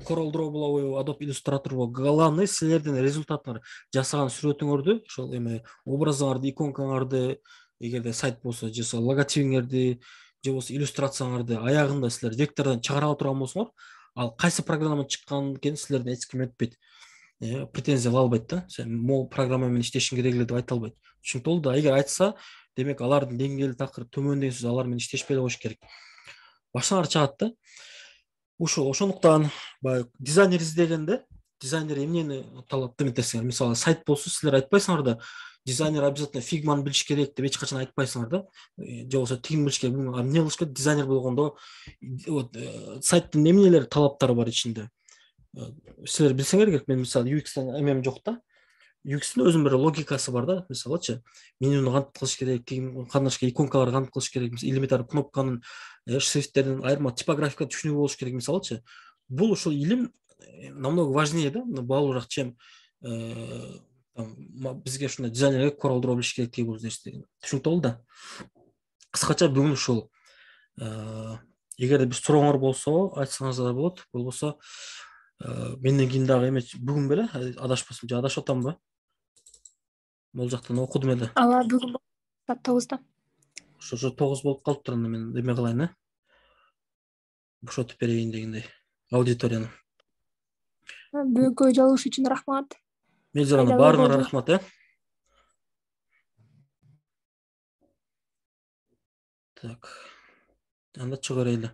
Corel Draw болобу, Adobe Illustrator болобу. Главный силердин результатыңар жасаган сүрөтүңөрдү, ошол эме образыңарды, иконкаңарды, эгерде сайт болсо, же логотипиңерди, же болсо иллюстрацияңарды аягында силер вектордон чыгара турган болсоңор, ал кайсы программа чыккан экен силерден эч ким өтпөйт. Претензия ала албайт да. Сен могу программа менен иштешиң керек эле деп айта албайт. Түшүнүктүү болду. Эгер айтса, демек алардын деңгээли такыр төмөн деген сөз, алар менен иштешпей коюш керек. Башыңар чыгат да. Ошондуктан баягы дизайнер издегенде, дизайнер эмнени талап этесиңер? Мисалы, сайт болсо, силер айтпайсыңар да, дизайнер обязательно Figma'ны билиш керек деп эч качан айтпайсыңар да. Же болсо тигин билиш керек. Эмне кылыш керек? Дизайнер болгондо сайттын эмнелер талаптары бар ичинде. Силер билсеңер керек. Мен мисалы UX-тен эмем жок да. UX-тин өзүнүн бир логикасы бар да. Мисалычы, менюну кантип кылыш керек, кандайча иконкаларды кантип кылыш керек, элементар кнопканын, шрифттердин айырма типографика түшүнүгү болуш керек, мисалычы. Бул ушул илим намного важнее да, баалуураак, чем бизге ушундай дизайнерге Corel Draw билиш керек деген нерсе. Түшүнүктүү болду да. Кыскача бүгүн ушул. Эгерде бир сурооңор болсо, айтсаңыздар болот. Болбосо менден кийин дагы эме бүгүн беле адашпасам, же адашып атамбы? Бул жактан окудум эле. Ала бүгүн саат 9-да. Ошо 9 болуп калыптыр, анда мен эме кылайын, бошотуп берейин дегендей аудиторияны. Бөгө жалыш үчүн рахмат. Мелжарана, баарыңарга рахмат, Так. Анда чыгарайлы.